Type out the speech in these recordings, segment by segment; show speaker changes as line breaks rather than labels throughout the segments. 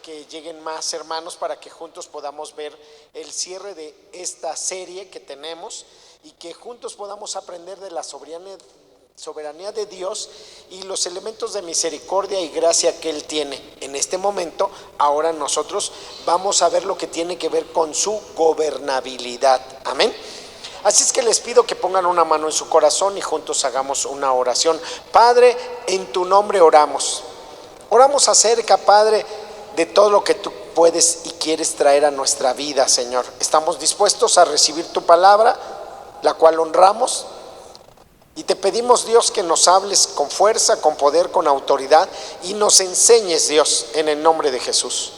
que lleguen más hermanos para que juntos podamos ver el cierre de esta serie que tenemos y que juntos podamos aprender de la soberanía de Dios y los elementos de misericordia y gracia que Él tiene. En este momento, ahora nosotros vamos a ver lo que tiene que ver con su gobernabilidad. Amén. Así es que les pido que pongan una mano en su corazón y juntos hagamos una oración. Padre, en tu nombre oramos. Oramos acerca, Padre, de todo lo que tú puedes y quieres traer a nuestra vida, Señor. Estamos dispuestos a recibir tu palabra, la cual honramos. Y te pedimos, Dios, que nos hables con fuerza, con poder, con autoridad y nos enseñes, Dios, en el nombre de Jesús.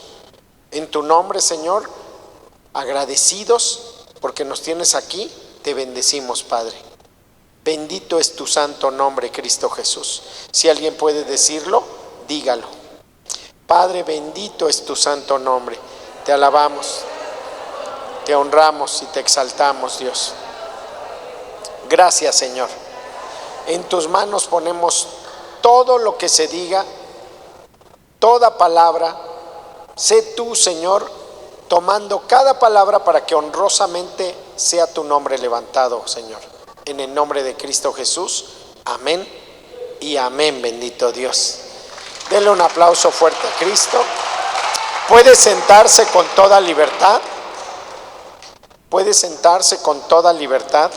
En tu nombre, Señor, agradecidos porque nos tienes aquí, te bendecimos, Padre. Bendito es tu santo nombre, Cristo Jesús. Si alguien puede decirlo, dígalo. Padre, bendito es tu santo nombre. Te alabamos, te honramos y te exaltamos, Dios. Gracias, Señor. En tus manos ponemos todo lo que se diga, toda palabra. Sé tú, Señor, tomando cada palabra para que honrosamente sea tu nombre levantado, Señor. En el nombre de Cristo Jesús, amén y amén, bendito Dios. Denle un aplauso fuerte a Cristo. Puede sentarse con toda libertad. Puede sentarse con toda libertad.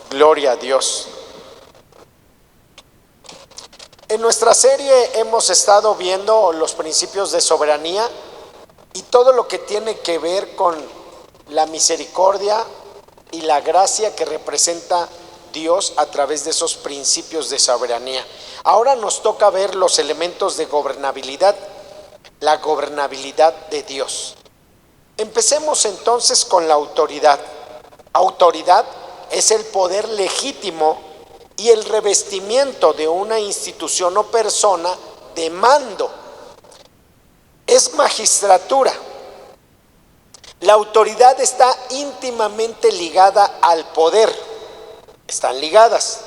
Gloria a Dios. En nuestra serie hemos estado viendo los principios de soberanía y todo lo que tiene que ver con la misericordia y la gracia que representa Dios a través de esos principios de soberanía. Ahora nos toca ver los elementos de gobernabilidad, la gobernabilidad de Dios. Empecemos entonces con la autoridad. Autoridad es el poder legítimo y el revestimiento de una institución o persona de mando. Es magistratura. La autoridad está íntimamente ligada al poder. Están ligadas.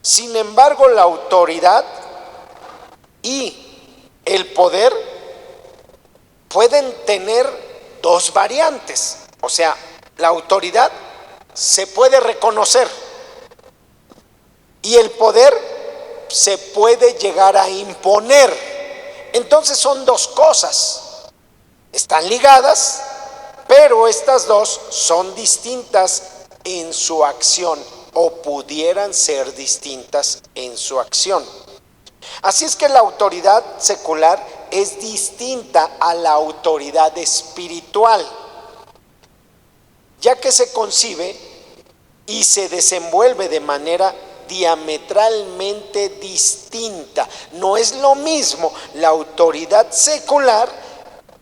Sin embargo, la autoridad y el poder pueden tener dos variantes. O sea, la autoridad se puede reconocer y el poder se puede llegar a imponer. Entonces son dos cosas. Están ligadas, pero estas dos son distintas en su acción o pudieran ser distintas en su acción. Así es que la autoridad secular es distinta a la autoridad espiritual, ya que se concibe y se desenvuelve de manera diametralmente distinta. No es lo mismo la autoridad secular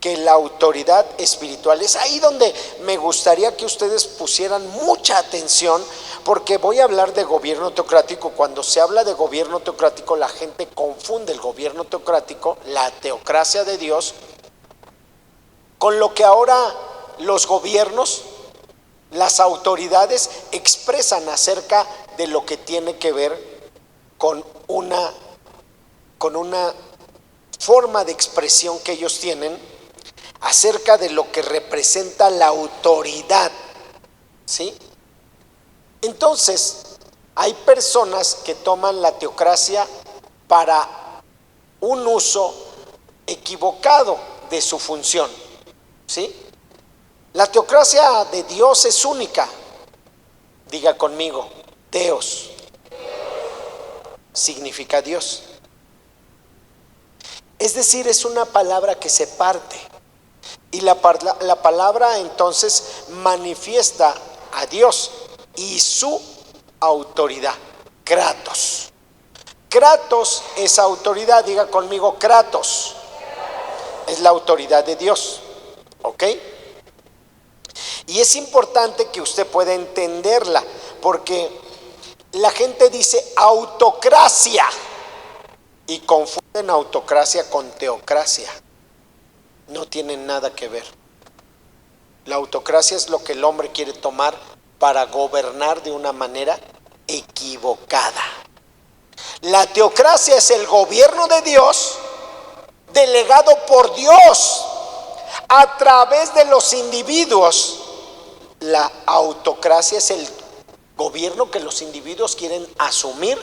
que la autoridad espiritual. Es ahí donde me gustaría que ustedes pusieran mucha atención, porque voy a hablar de gobierno teocrático. Cuando se habla de gobierno teocrático, la gente confunde el gobierno teocrático, la teocracia de Dios, con lo que ahora los gobiernos, las autoridades expresan acerca de lo que tiene que ver con una forma de expresión que ellos tienen acerca de lo que representa la autoridad, ¿sí? Entonces, hay personas que toman la teocracia para un uso equivocado de su función, ¿sí? La teocracia de Dios es única. Diga conmigo, Theos significa Dios. Es decir, es una palabra que se parte. Y la palabra entonces manifiesta a Dios y su autoridad. Kratos. Kratos es autoridad. Diga conmigo, Kratos es la autoridad de Dios. ¿Ok? Y es importante que usted pueda entenderla, porque la gente dice autocracia y confunden autocracia con teocracia. No tienen nada que ver. La autocracia es lo que el hombre quiere tomar para gobernar de una manera equivocada. La teocracia es el gobierno de Dios delegado por Dios a través de los individuos. La autocracia es el gobierno que los individuos quieren asumir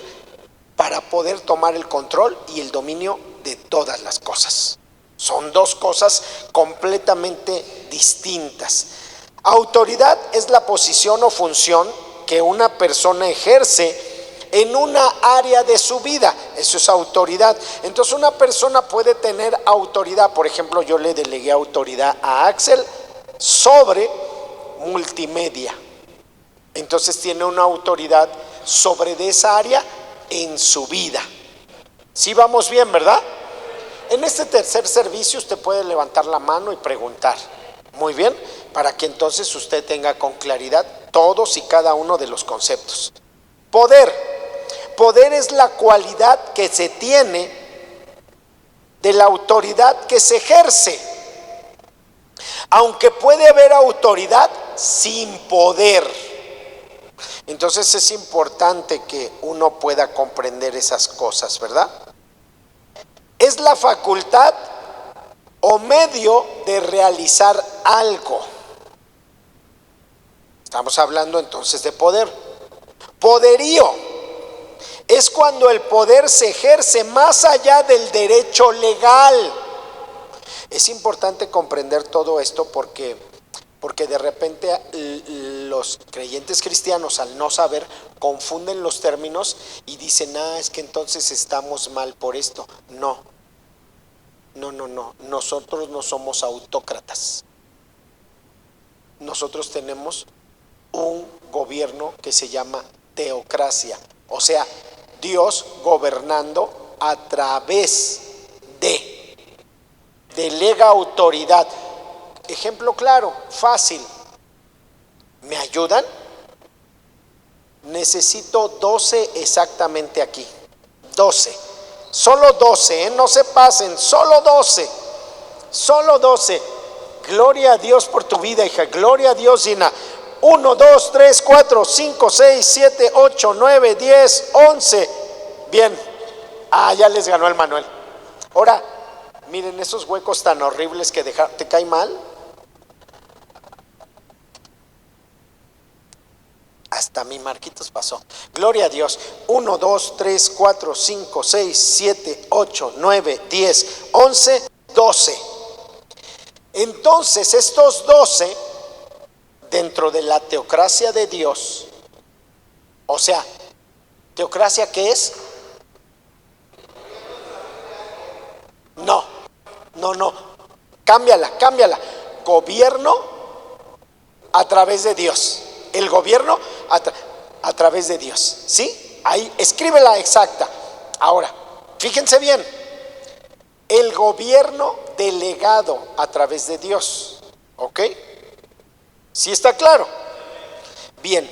para poder tomar el control y el dominio de todas las cosas. Son dos cosas completamente distintas. Autoridad es la posición o función que una persona ejerce en una área de su vida. Eso es autoridad. Entonces una persona puede tener autoridad. Por ejemplo, yo le delegué autoridad a Axel sobre multimedia. Entonces tiene una autoridad sobre de esa área en su vida. Sí, vamos bien, ¿verdad? En este tercer servicio usted puede levantar la mano y preguntar. Muy bien, para que entonces usted tenga con claridad todos y cada uno de los conceptos. Poder. Poder es la cualidad que se tiene de la autoridad que se ejerce. Aunque puede haber autoridad sin poder. Entonces es importante que uno pueda comprender esas cosas, ¿verdad? Es la facultad o medio de realizar algo. Estamos hablando entonces de poder. Poderío es cuando el poder se ejerce más allá del derecho legal. Es importante comprender todo esto porque de repente los creyentes cristianos, al no saber, confunden los términos y dicen, es que entonces estamos mal por esto. No, nosotros no somos autócratas. Nosotros tenemos un gobierno que se llama teocracia, o sea, Dios gobernando a través delega autoridad. Ejemplo claro, fácil. ¿Me ayudan? Necesito 12 exactamente aquí. 12. Solo 12, no se pasen. Solo 12. Solo 12. Gloria a Dios por tu vida, hija. Gloria a Dios, Gina. 1, 2, 3, 4, 5, 6, 7, 8, 9, 10, 11. Bien. Ya les ganó el Manuel. Ahora, miren esos huecos tan horribles que ¿te cae mal? Hasta mi Marquitos pasó. Gloria a Dios. 1, 2, 3, 4, 5, 6, 7, 8, 9, 10, 11, 12. Entonces estos 12, dentro de la teocracia de Dios, o sea, ¿teocracia qué es? No. Cámbiala. Gobierno a través de Dios. El gobierno a través de Dios. ¿Sí? Ahí, escríbela exacta. Ahora, fíjense bien. El gobierno delegado a través de Dios. ¿Ok? ¿Sí está claro? Bien.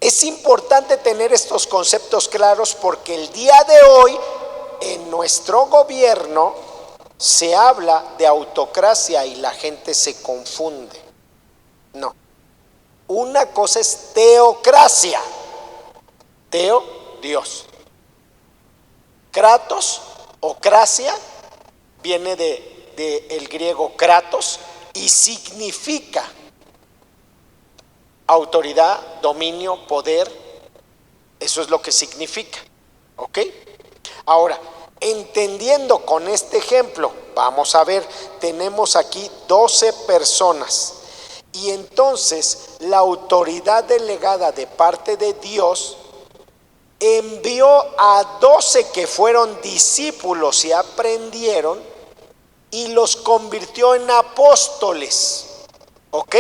Es importante tener estos conceptos claros porque el día de hoy en nuestro gobierno se habla de autocracia y la gente se confunde. No. Una cosa es teocracia. Teo, Dios. Kratos o cracia viene del griego kratos y significa autoridad, dominio, poder. Eso es lo que significa. ¿Ok? Ahora, entendiendo con este ejemplo, vamos a ver, tenemos aquí 12 personas. Y entonces la autoridad delegada de parte de Dios envió a 12 que fueron discípulos y aprendieron y los convirtió en apóstoles. ¿Ok?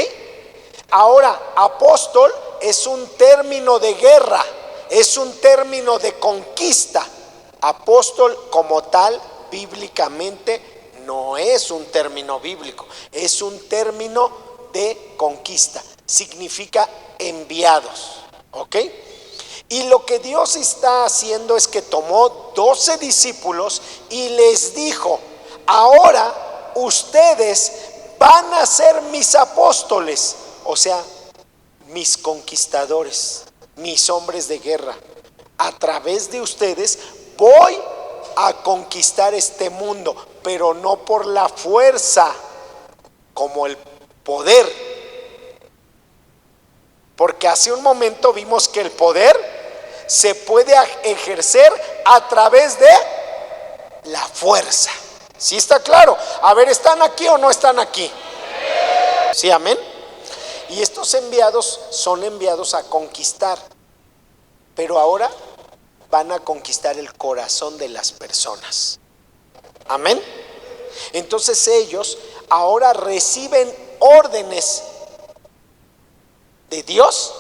Ahora, apóstol es un término de guerra, es un término de conquista. Apóstol como tal, bíblicamente, no es un término bíblico, es un término de conquista. Significa enviados. ¿Ok? Y lo que Dios está haciendo es que tomó 12 discípulos y les dijo, ahora ustedes van a ser mis apóstoles, o sea, mis conquistadores, mis hombres de guerra. A través de ustedes voy a conquistar este mundo, pero no por la fuerza como el poder. Porque hace un momento vimos que el poder se puede ejercer a través de la fuerza. ¿Sí está claro? A ver, ¿están aquí o no están aquí? Sí, amén. Y estos enviados son enviados a conquistar, pero ahora van a conquistar el corazón de las personas. Amén. Entonces ellos ahora reciben órdenes de Dios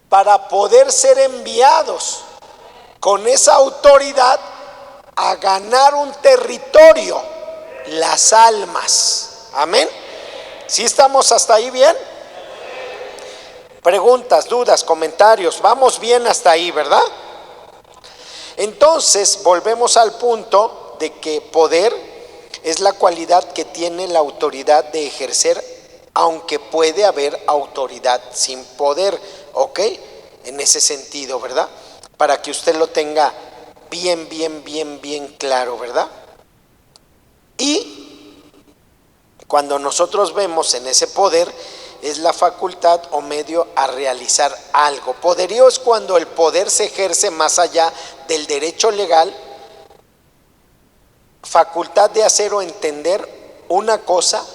para poder ser enviados con esa autoridad a ganar un territorio, las almas. Amén. ¿Sí estamos hasta ahí bien? Preguntas, dudas, comentarios. Vamos bien hasta ahí, ¿verdad? Entonces volvemos al punto de que poder es la cualidad que tiene la autoridad de ejercer, aunque puede haber autoridad sin poder. ¿Ok? En ese sentido, ¿verdad? Para que usted lo tenga bien claro, ¿verdad? Y cuando nosotros vemos en ese poder, es la facultad o medio a realizar algo. Poderío es cuando el poder se ejerce más allá del derecho legal, facultad de hacer o entender una cosa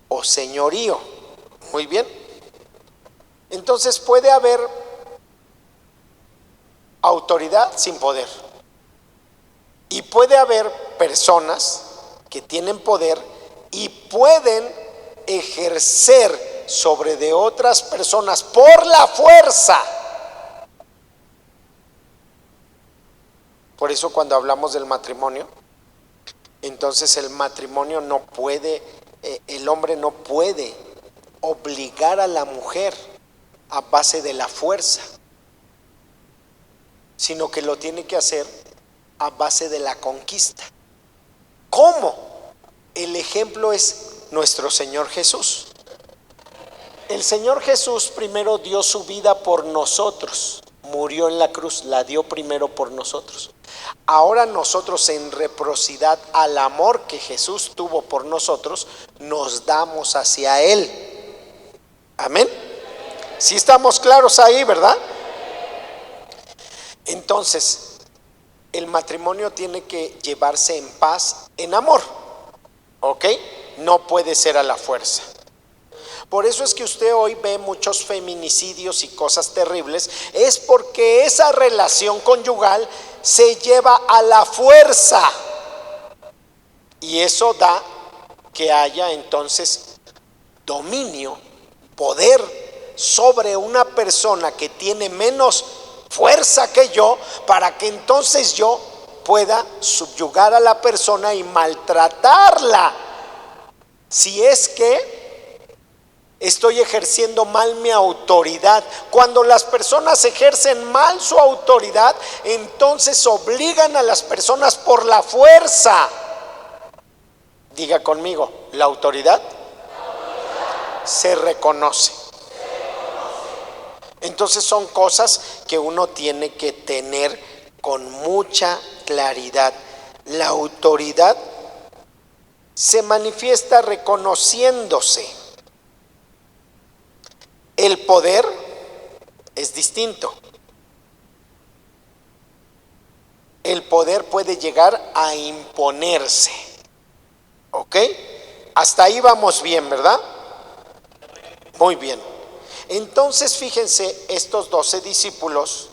o señorío. Muy bien. Entonces puede haber autoridad sin poder. Y puede haber personas que tienen poder y pueden ejercer sobre de otras personas por la fuerza. Por eso cuando hablamos del matrimonio, entonces el matrimonio no puede, el hombre no puede obligar a la mujer a base de la fuerza, sino que lo tiene que hacer a base de la conquista. ¿Cómo? El ejemplo es nuestro Señor Jesús. El Señor Jesús primero dio su vida por nosotros, murió en la cruz, la dio primero por nosotros. Ahora nosotros, en reciprocidad al amor que Jesús tuvo por nosotros, nos damos hacia Él. Amén. ¿Sí estamos claros ahí, verdad? Entonces, el matrimonio tiene que llevarse en paz, en amor. ¿Ok? No puede ser a la fuerza. Por eso es que usted hoy ve muchos feminicidios y cosas terribles. Es porque esa relación conyugal se lleva a la fuerza. Y eso da que haya entonces dominio, poder sobre una persona que tiene menos fuerza que yo, para que entonces yo pueda subyugar a la persona y maltratarla, si es que estoy ejerciendo mal mi autoridad. Cuando las personas ejercen mal su autoridad, entonces obligan a las personas por la fuerza. Diga conmigo, la autoridad se reconoce. Entonces son cosas que uno tiene que tener con mucha claridad. La autoridad se manifiesta reconociéndose. El poder es distinto. El poder puede llegar a imponerse. ¿Ok? Hasta ahí vamos bien, ¿verdad? Muy bien. Entonces fíjense, estos 12 discípulos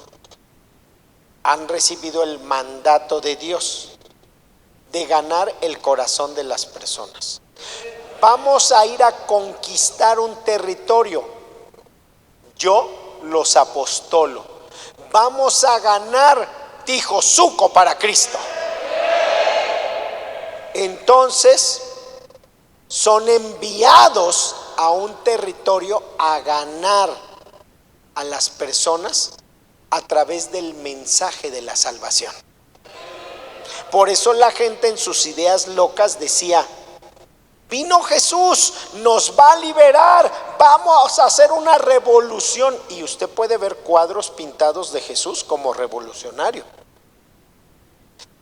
han recibido el mandato de Dios de ganar el corazón de las personas. Vamos a ir a conquistar un territorio. Yo los apostolo. Vamos a ganar Tijosuco para Cristo. Entonces son enviados a un territorio a ganar a las personas a través del mensaje de la salvación. Por eso la gente en sus ideas locas decía: vino Jesús, nos va a liberar, vamos a hacer una revolución. Y usted puede ver cuadros pintados de Jesús como revolucionario.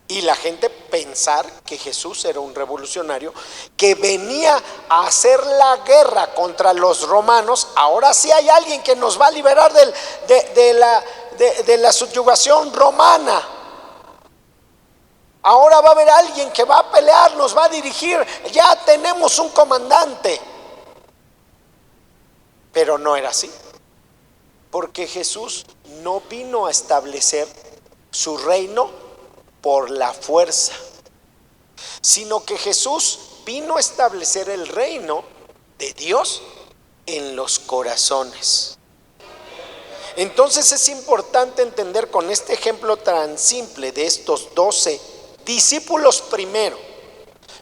Y la gente pensar que Jesús era un revolucionario que venía a hacer la guerra contra los romanos. Ahora sí hay alguien que nos va a liberar de la subyugación romana. Ahora va a haber alguien que va a pelear, nos va a dirigir. Ya tenemos un comandante. Pero no era así. Porque Jesús no vino a establecer su reino por la fuerza, sino que Jesús vino a establecer el reino de Dios en los corazones. Entonces es importante entender con este ejemplo tan simple de estos 12 discípulos primero,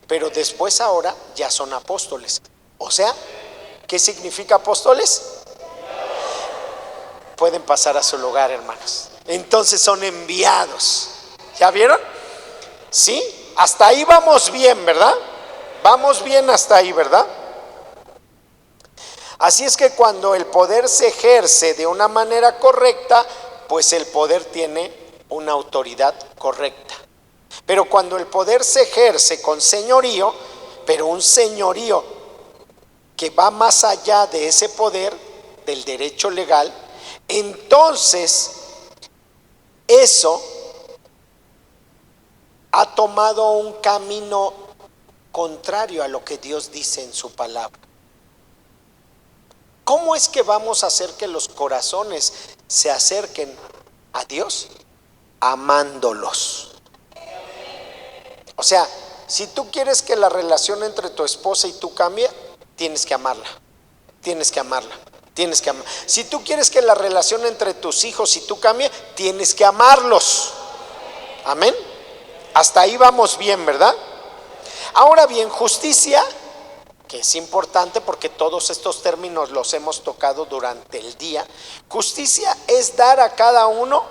pero después ahora ya son apóstoles. O sea, ¿qué significa apóstoles? Pueden pasar a su lugar, hermanos. Entonces son enviados. ¿Ya vieron? ¿Sí? Hasta ahí vamos bien, ¿verdad? Vamos bien hasta ahí, ¿verdad? Así es que cuando el poder se ejerce de una manera correcta, pues el poder tiene una autoridad correcta. Pero cuando el poder se ejerce con señorío, pero un señorío que va más allá de ese poder, del derecho legal, entonces eso ha tomado un camino contrario a lo que Dios dice en su palabra. ¿Cómo es que vamos a hacer que los corazones se acerquen a Dios? Amándolos. O sea, si tú quieres que la relación entre tu esposa y tú cambie, tienes que amarla. Tienes que amarla. Tienes que amar. Si tú quieres que la relación entre tus hijos y tú cambie, tienes que amarlos. Amén. Hasta ahí vamos bien, ¿verdad? Ahora bien, justicia, que es importante porque todos estos términos los hemos tocado durante el día. Justicia es dar a cada uno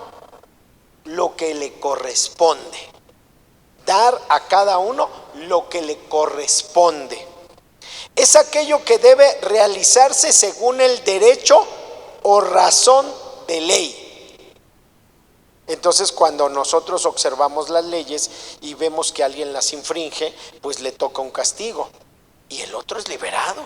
lo que le corresponde. Dar a cada uno lo que le corresponde. Es aquello que debe realizarse según el derecho o razón de ley. Entonces, cuando nosotros observamos las leyes y vemos que alguien las infringe, pues le toca un castigo y el otro es liberado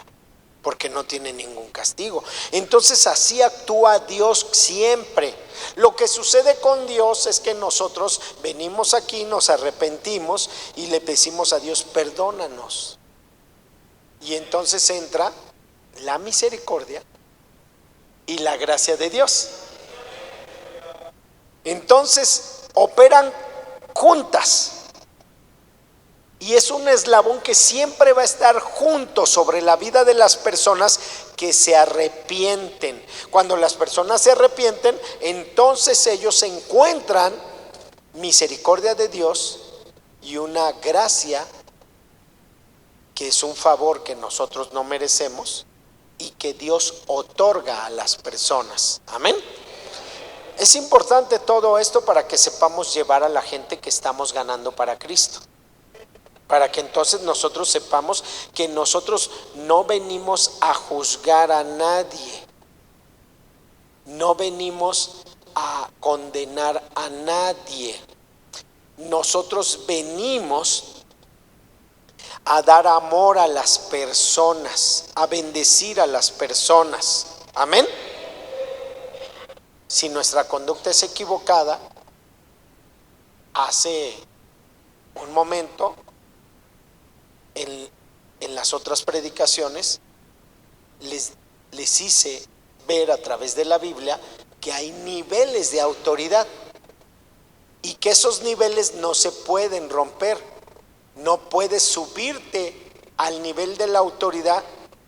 porque no tiene ningún castigo. Entonces así actúa Dios siempre. Lo que sucede con Dios es que nosotros venimos aquí, nos arrepentimos y le decimos a Dios, perdónanos. Y entonces entra la misericordia y la gracia de Dios. Entonces operan juntas y es un eslabón que siempre va a estar junto sobre la vida de las personas que se arrepienten. Cuando las personas se arrepienten, entonces ellos encuentran misericordia de Dios y una gracia que es un favor que nosotros no merecemos y que Dios otorga a las personas. Amén. Es importante todo esto para que sepamos llevar a la gente que estamos ganando para Cristo. Para que entonces nosotros sepamos que nosotros no venimos a juzgar a nadie. No venimos a condenar a nadie. Nosotros venimos a dar amor a las personas, a bendecir a las personas. Amén. Si nuestra conducta es equivocada, hace un momento en las otras predicaciones les hice ver a través de la Biblia que hay niveles de autoridad y que esos niveles no se pueden romper. No puedes subirte al nivel de la autoridad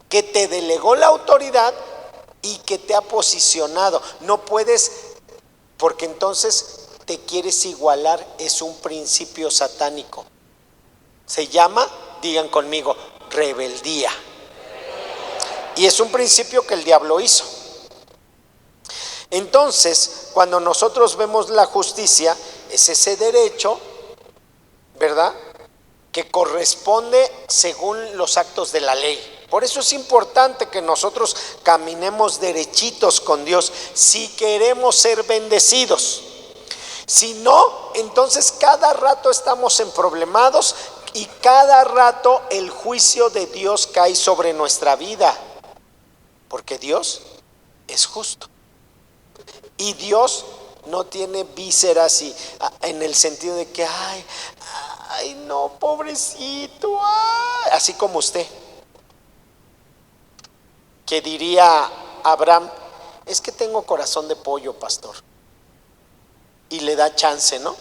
que te delegó la autoridad y que te ha posicionado. No puedes, porque entonces te quieres igualar. Es un principio satánico. Se llama, digan conmigo, rebeldía. Y es un principio que el diablo hizo. Entonces, cuando nosotros vemos la justicia, es ese derecho, ¿verdad?, que corresponde según los actos de la ley. Por eso es importante que nosotros caminemos derechitos con Dios si queremos ser bendecidos. Si no, entonces cada rato estamos emproblemados y cada rato el juicio de Dios cae sobre nuestra vida, porque Dios es justo y Dios no tiene vísceras y en el sentido de que ay no, pobrecito, ay, así como usted, que diría Abraham, es que tengo corazón de pollo, pastor, y le da chance, ¿no?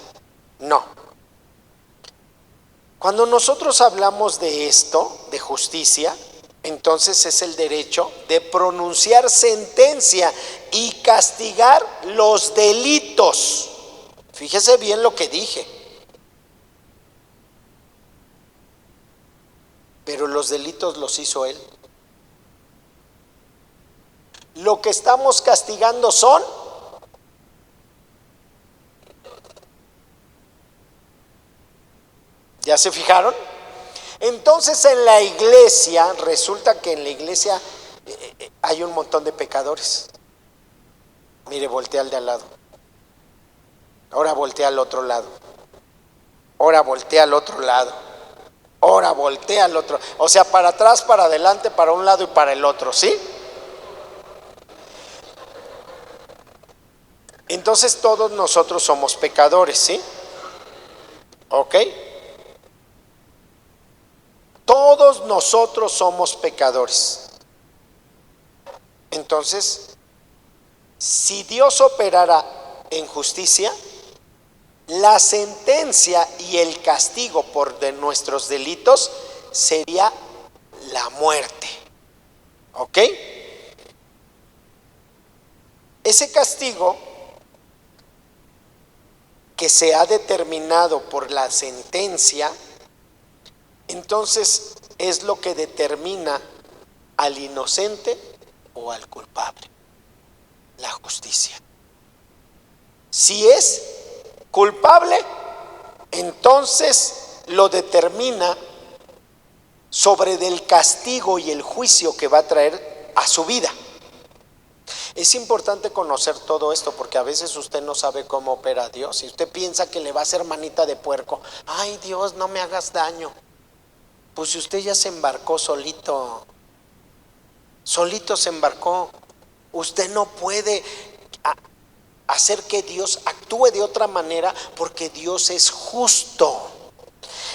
No. Cuando nosotros hablamos de esto, de justicia, entonces es el derecho de pronunciar sentencia y castigar los delitos. Fíjese bien lo que dije. Pero los delitos los hizo Él. Lo que estamos castigando son ¿ya se fijaron? Entonces en la iglesia, resulta que en la iglesia hay un montón de pecadores. Mire, voltea al de al lado. Ahora voltea al otro lado. Ahora voltea al otro lado. Ahora voltea al otro. O sea, para atrás, para adelante, para un lado y para el otro, ¿sí? Entonces todos nosotros somos pecadores, ¿sí? ¿Ok? Todos nosotros somos pecadores. Entonces, si Dios operara en justicia, la sentencia y el castigo por de nuestros delitos sería la muerte. ¿Ok? Ese castigo que se ha determinado por la sentencia, entonces es lo que determina al inocente o al culpable, la justicia. Si es culpable, entonces lo determina sobre del castigo y el juicio que va a traer a su vida. Es importante conocer todo esto porque a veces usted no sabe cómo opera Dios y usted piensa que le va a hacer manita de puerco. Ay, Dios, no me hagas daño. Pues si usted ya se embarcó solito, solito se embarcó. Usted no puede hacer que Dios actúe de otra manera porque Dios es justo.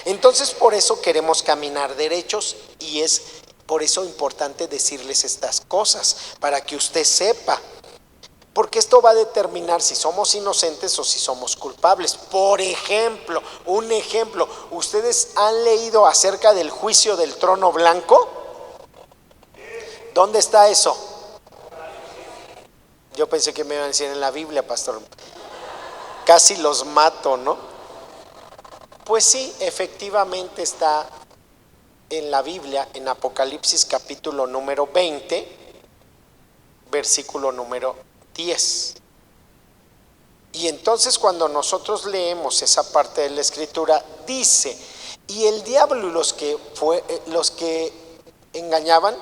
Entonces por eso queremos caminar derechos y es por eso importante decirles estas cosas, para que usted sepa, porque esto va a determinar si somos inocentes o si somos culpables. Por ejemplo, un ejemplo, ¿ustedes han leído acerca del juicio del trono blanco? ¿Dónde está eso? Yo pensé que me iban a decir en la Biblia, pastor. Casi los mato, ¿no? Pues sí, efectivamente está en la Biblia, en Apocalipsis capítulo número 20, versículo número 10. Y entonces cuando nosotros leemos esa parte de la escritura, dice, y el diablo y los que engañaban,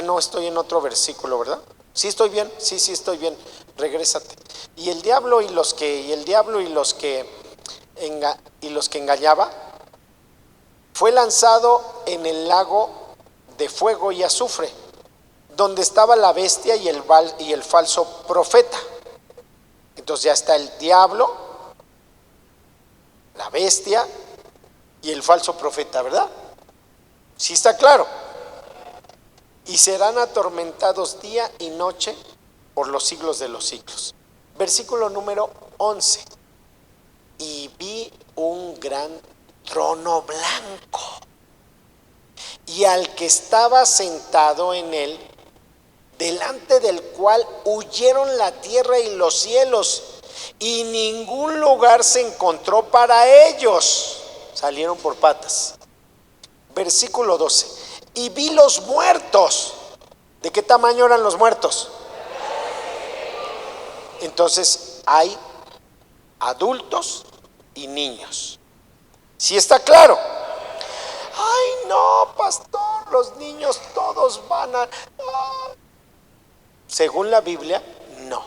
no, estoy en otro versículo, ¿verdad? ¿Sí estoy bien? Sí, estoy bien, regrésate. Y el diablo y los que engañaba, fue lanzado en el lago de fuego y azufre, donde estaba la bestia y el falso profeta. Entonces ya está el diablo, la bestia y el falso profeta, ¿verdad? Sí está claro. Y serán atormentados día y noche por los siglos de los siglos. Versículo número 11. Y vi un gran trono blanco y al que estaba sentado en él, delante del cual huyeron la tierra y los cielos, y ningún lugar se encontró para ellos. Salieron por patas. Versículo 12. Y vi los muertos. ¿De qué tamaño eran los muertos? Entonces hay adultos y niños. ¿Sí está claro? Ay, no, pastor, los niños todos van a... Según la Biblia, no.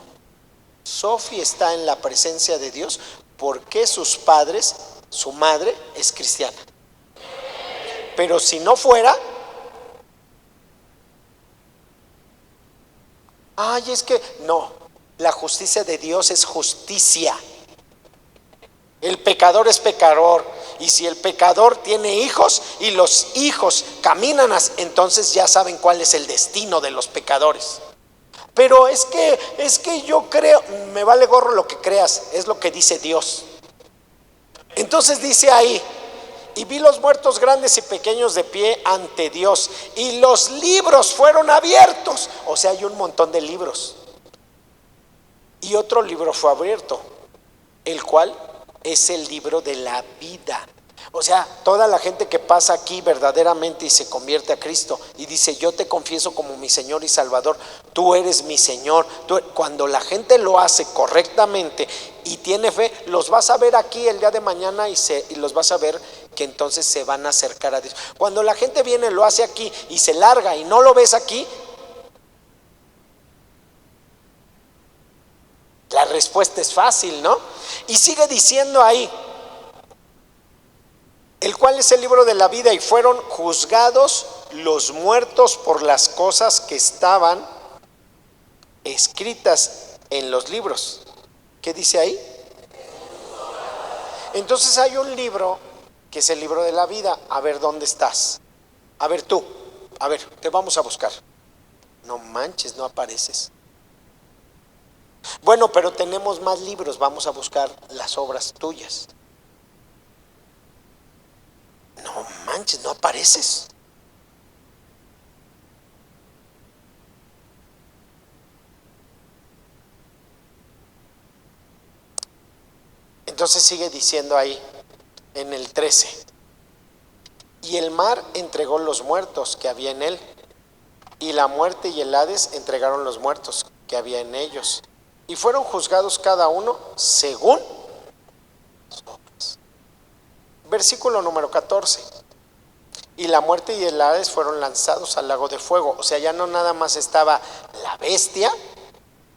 Sophie está en la presencia de Dios porque sus padres, su madre es cristiana. Pero si no fuera, ay, es que no, la justicia de Dios es justicia. El pecador es pecador, y si el pecador tiene hijos y los hijos caminan, entonces ya saben cuál es el destino de los pecadores. Pero es que yo creo, me vale gorro lo que creas, es lo que dice Dios. Entonces dice ahí: y vi los muertos grandes y pequeños de pie ante Dios, y los libros fueron abiertos. O sea, hay un montón de libros. Y otro libro fue abierto, el cual es el libro de la vida. O sea, toda la gente que pasa aquí verdaderamente y se convierte a Cristo y dice: yo te confieso como mi Señor y Salvador, tú eres mi Señor. Cuando la gente lo hace correctamente y tiene fe, los vas a ver aquí el día de mañana y los vas a ver que entonces se van a acercar a Dios. Cuando la gente viene, lo hace aquí y se larga y no lo ves aquí, la respuesta es fácil, ¿no? Y sigue diciendo ahí: el cual es el libro de la vida, y fueron juzgados los muertos por las cosas que estaban escritas en los libros. ¿Qué dice ahí? Entonces hay un libro que es el libro de la vida. A ver, ¿dónde estás? A ver tú, a ver, te vamos a buscar. No manches, no apareces. Bueno, pero tenemos más libros, vamos a buscar las obras tuyas. No manches, no apareces. Entonces sigue diciendo ahí en el 13: y el mar entregó los muertos que había en él, y la muerte y el Hades entregaron los muertos que había en ellos, y fueron juzgados cada uno según sus obras. Versículo número 14: y la muerte y el Hades fueron lanzados al lago de fuego. O sea, ya no nada más estaba la bestia,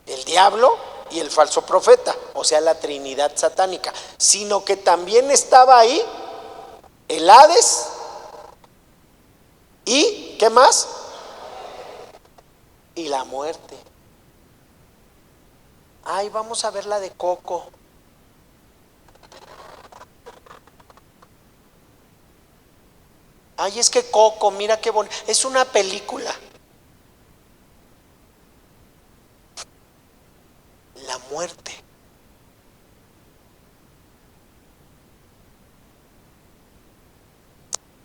el diablo y el falso profeta, o sea, la trinidad satánica, sino que también estaba ahí el Hades y ¿qué más? Y la muerte. Ay, vamos a ver la de Coco. Ay, es que Coco, mira qué bonito. Es una película. La muerte.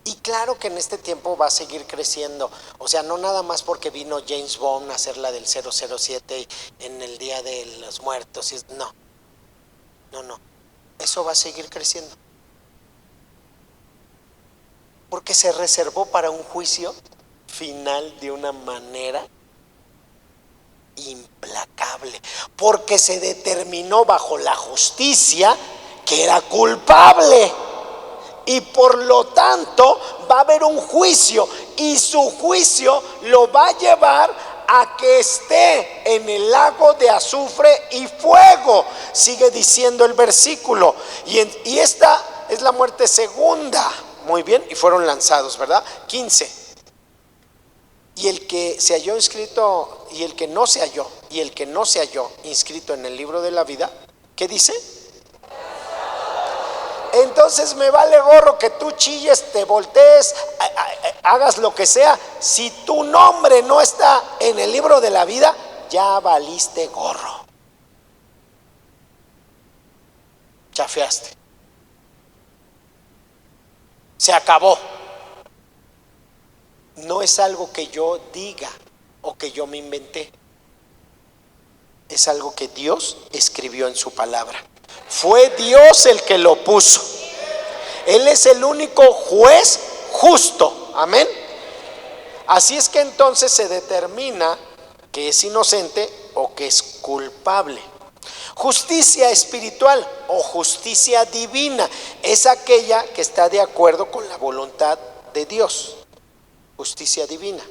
Y claro que en este tiempo va a seguir creciendo. O sea, no nada más porque vino James Bond a hacer la del 007 en el Día de los Muertos. No, no, no. Eso va a seguir creciendo. Porque se reservó para un juicio final de una manera implacable. Porque se determinó bajo la justicia que era culpable. Y por lo tanto va a haber un juicio, y su juicio lo va a llevar a que esté en el lago de azufre y fuego. Sigue diciendo el versículo. Y esta es la muerte segunda. Muy bien, y fueron lanzados, ¿verdad? 15. Y el que se halló inscrito, y el que no se halló, y el que no se halló inscrito en el libro de la vida, ¿qué dice? Entonces me vale gorro que tú chilles, te voltees, hagas lo que sea. Si tu nombre no está en el libro de la vida, ya valiste gorro. Chafeaste. Se acabó. No es algo que yo diga o que yo me inventé. Es algo que Dios escribió en su palabra. Fue Dios el que lo puso. Él es el único juez justo. Amén. Así es que entonces se determina que es inocente o que es culpable. Justicia espiritual o justicia divina es aquella que está de acuerdo con la voluntad de Dios. Justicia divina.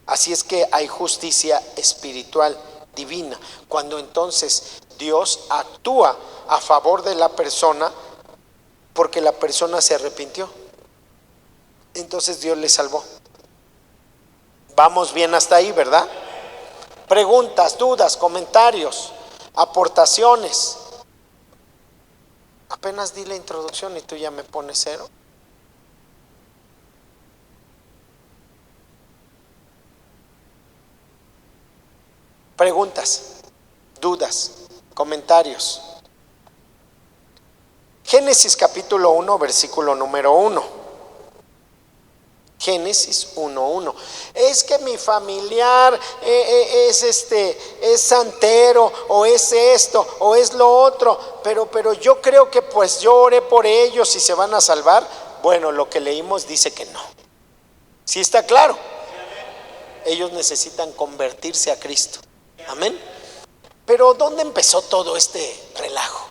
Así es que hay justicia espiritual divina. Cuando entonces Dios actúa a favor de la persona porque la persona se arrepintió. Entonces Dios le salvó. Vamos bien hasta ahí, ¿verdad? Preguntas, dudas, comentarios, aportaciones. Apenas di la introducción y tú ya me pones cero. Preguntas, dudas, comentarios. Génesis capítulo 1, versículo número 1. Génesis 1:1. Es que mi familiar es santero, o es esto, o es lo otro, pero yo creo que pues yo oré por ellos y se van a salvar. Bueno, lo que leímos dice que no. ¿Sí está claro? Ellos necesitan convertirse a Cristo. Amén. Pero ¿dónde empezó todo este relajo?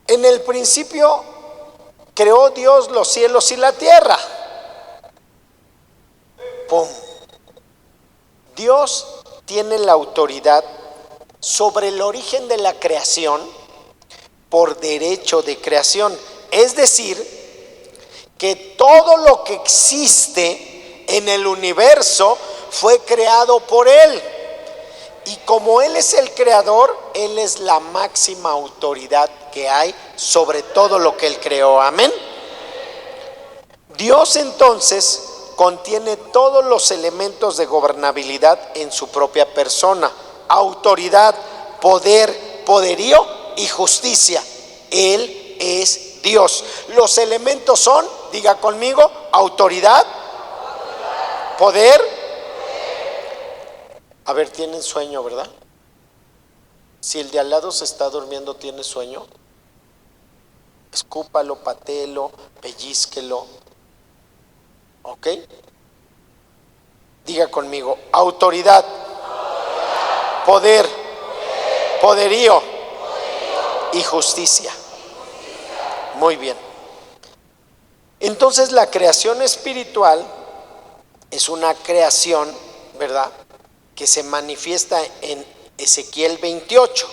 En el principio creó Dios los cielos y la tierra. ¡Pum! Dios tiene la autoridad sobre el origen de la creación por derecho de creación. Es decir, que todo lo que existe en el universo fue creado por Él. Y como Él es el creador, Él es la máxima autoridad que hay sobre todo lo que Él creó. Amén. Dios entonces contiene todos los elementos de gobernabilidad en su propia persona: autoridad, poder, poderío y justicia. Él es Dios. Los elementos son, diga conmigo, autoridad, poder. A ver, tienen sueño, ¿verdad? Si el de al lado se está durmiendo, ¿tiene sueño? Escúpalo, patéelo, pellízquelo. ¿Ok? Diga conmigo: autoridad, poder, poderío y justicia. Muy bien. Entonces la creación espiritual es una creación, ¿verdad?, que se manifiesta en Ezequiel 28.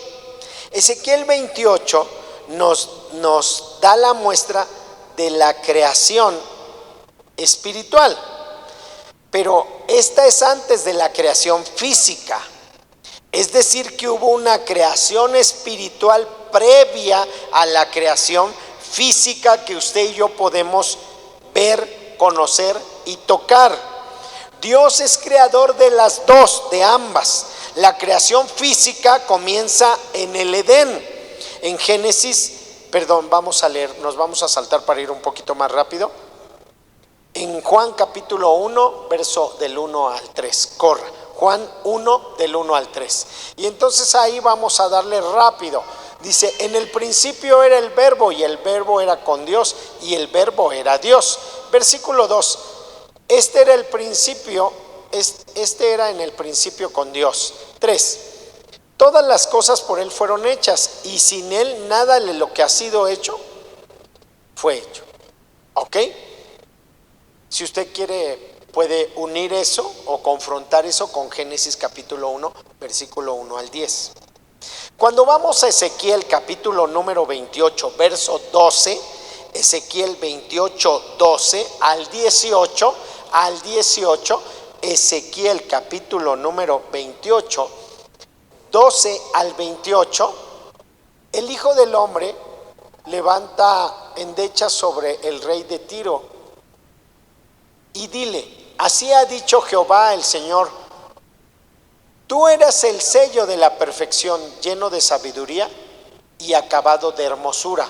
Ezequiel 28 nos da la muestra de la creación espiritual, pero esta es antes de la creación física. Es decir, que hubo una creación espiritual previa a la creación física que usted y yo podemos ver, conocer y tocar. Dios es creador de las dos, de ambas. La creación física comienza en el Edén. En Génesis, vamos a leer, nos vamos a saltar para ir un poquito más rápido. En Juan capítulo 1, verso del 1 al 3, corra. Juan 1 del 1 al 3. Y entonces ahí vamos a darle rápido. Dice: en el principio era el verbo, y el verbo era con Dios, y el verbo era Dios. Versículo 2. Este era en el principio con Dios. 3. Todas las cosas por Él fueron hechas, y sin Él nada de lo que ha sido hecho fue hecho. ¿Ok? Si usted quiere, puede unir eso o confrontar eso con Génesis capítulo 1, versículo 1 al 10. Cuando vamos a Ezequiel capítulo número 28, verso 12, Ezequiel 28, 12 al 18, Ezequiel capítulo número 28, 12 al 28, el Hijo del Hombre levanta endechas sobre el rey de Tiro y dile: así ha dicho Jehová el Señor, tú eras el sello de la perfección, lleno de sabiduría y acabado de hermosura.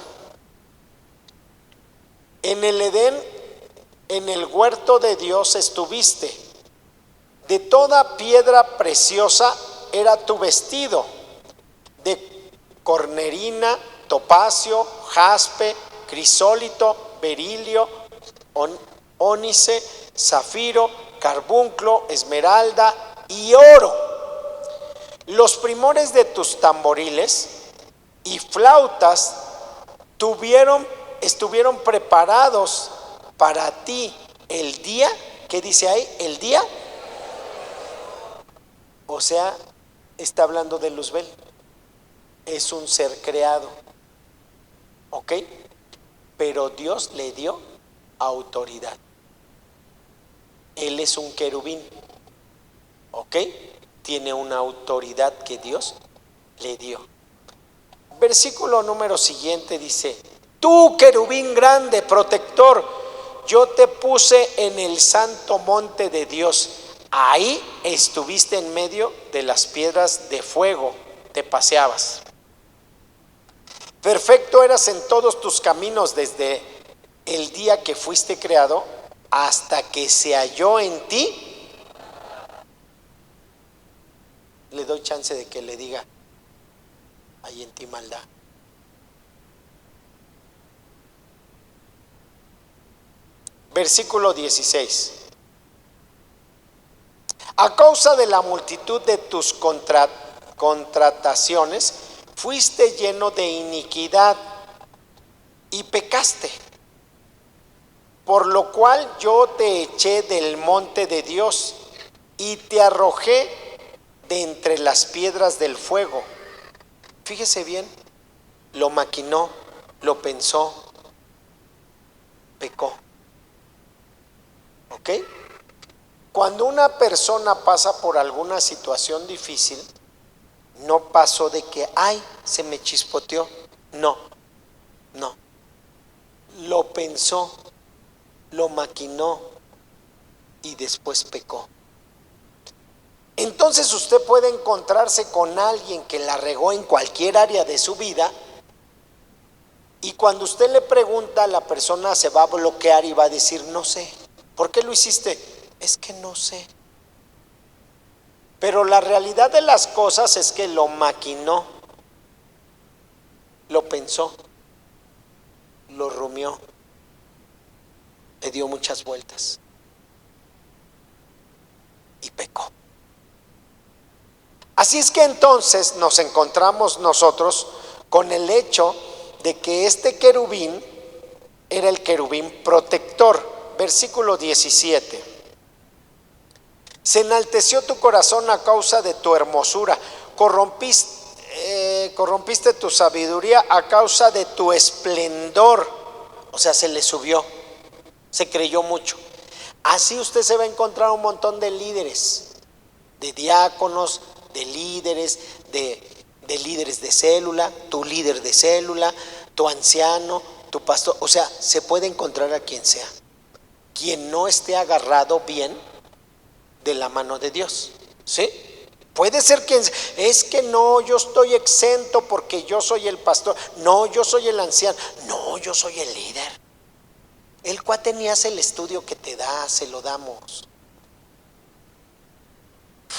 En el Edén, en el huerto de Dios estuviste. De toda piedra preciosa era tu vestido, de cornerina, topacio, jaspe, crisólito, berilio, ónice, zafiro, carbunclo, esmeralda y oro. Los primores de tus tamboriles y flautas estuvieron preparados para ti el día. ¿Qué dice ahí? El día. O sea, está hablando de Luzbel. es un ser creado, ¿ok? Pero Dios le dio autoridad. Él es un querubín, ¿ok? Tiene una autoridad que Dios le dio. Versículo número siguiente dice: tú, querubín grande, protector, yo te puse en el santo monte de Dios. Ahí estuviste en medio de las piedras de fuego, te paseabas. Perfecto eras en todos tus caminos desde el día que fuiste creado hasta que se halló en ti. Le doy chance de que le diga: hay en ti maldad. Versículo 16. A causa de la multitud de tus contrataciones, fuiste lleno de iniquidad y pecaste, por lo cual yo te eché del monte de Dios y te arrojé de entre las piedras del fuego. Fíjese bien, lo maquinó, lo pensó, pecó. ¿Ok? Cuando una persona pasa por alguna situación difícil, no pasó de que, ay, se me chispoteó. No, no. Lo pensó, lo maquinó y después pecó. Entonces usted puede encontrarse con alguien que la regó en cualquier área de su vida, y cuando usted le pregunta, la persona se va a bloquear y va a decir: no sé. ¿Por qué lo hiciste? Es que no sé. Pero la realidad de las cosas es que lo maquinó, lo pensó, lo rumió, le dio muchas vueltas y pecó. Así es que entonces nos encontramos nosotros con el hecho de que este querubín era el querubín protector. Versículo 17. Se enalteció tu corazón a causa de tu hermosura, corrompiste tu sabiduría a causa de tu esplendor. O sea, se le subió, se creyó mucho. Así usted se va a encontrar un montón de líderes, de diáconos, de líderes, de líderes de célula, tu líder de célula, tu anciano, tu pastor. O sea, se puede encontrar a quien sea, quien no esté agarrado bien de la mano de Dios, ¿sí? Puede ser quien, es que no, yo estoy exento porque yo soy el pastor, no, yo soy el anciano, no, yo soy el líder. El cuate ni hace el estudio que te da, se lo damos.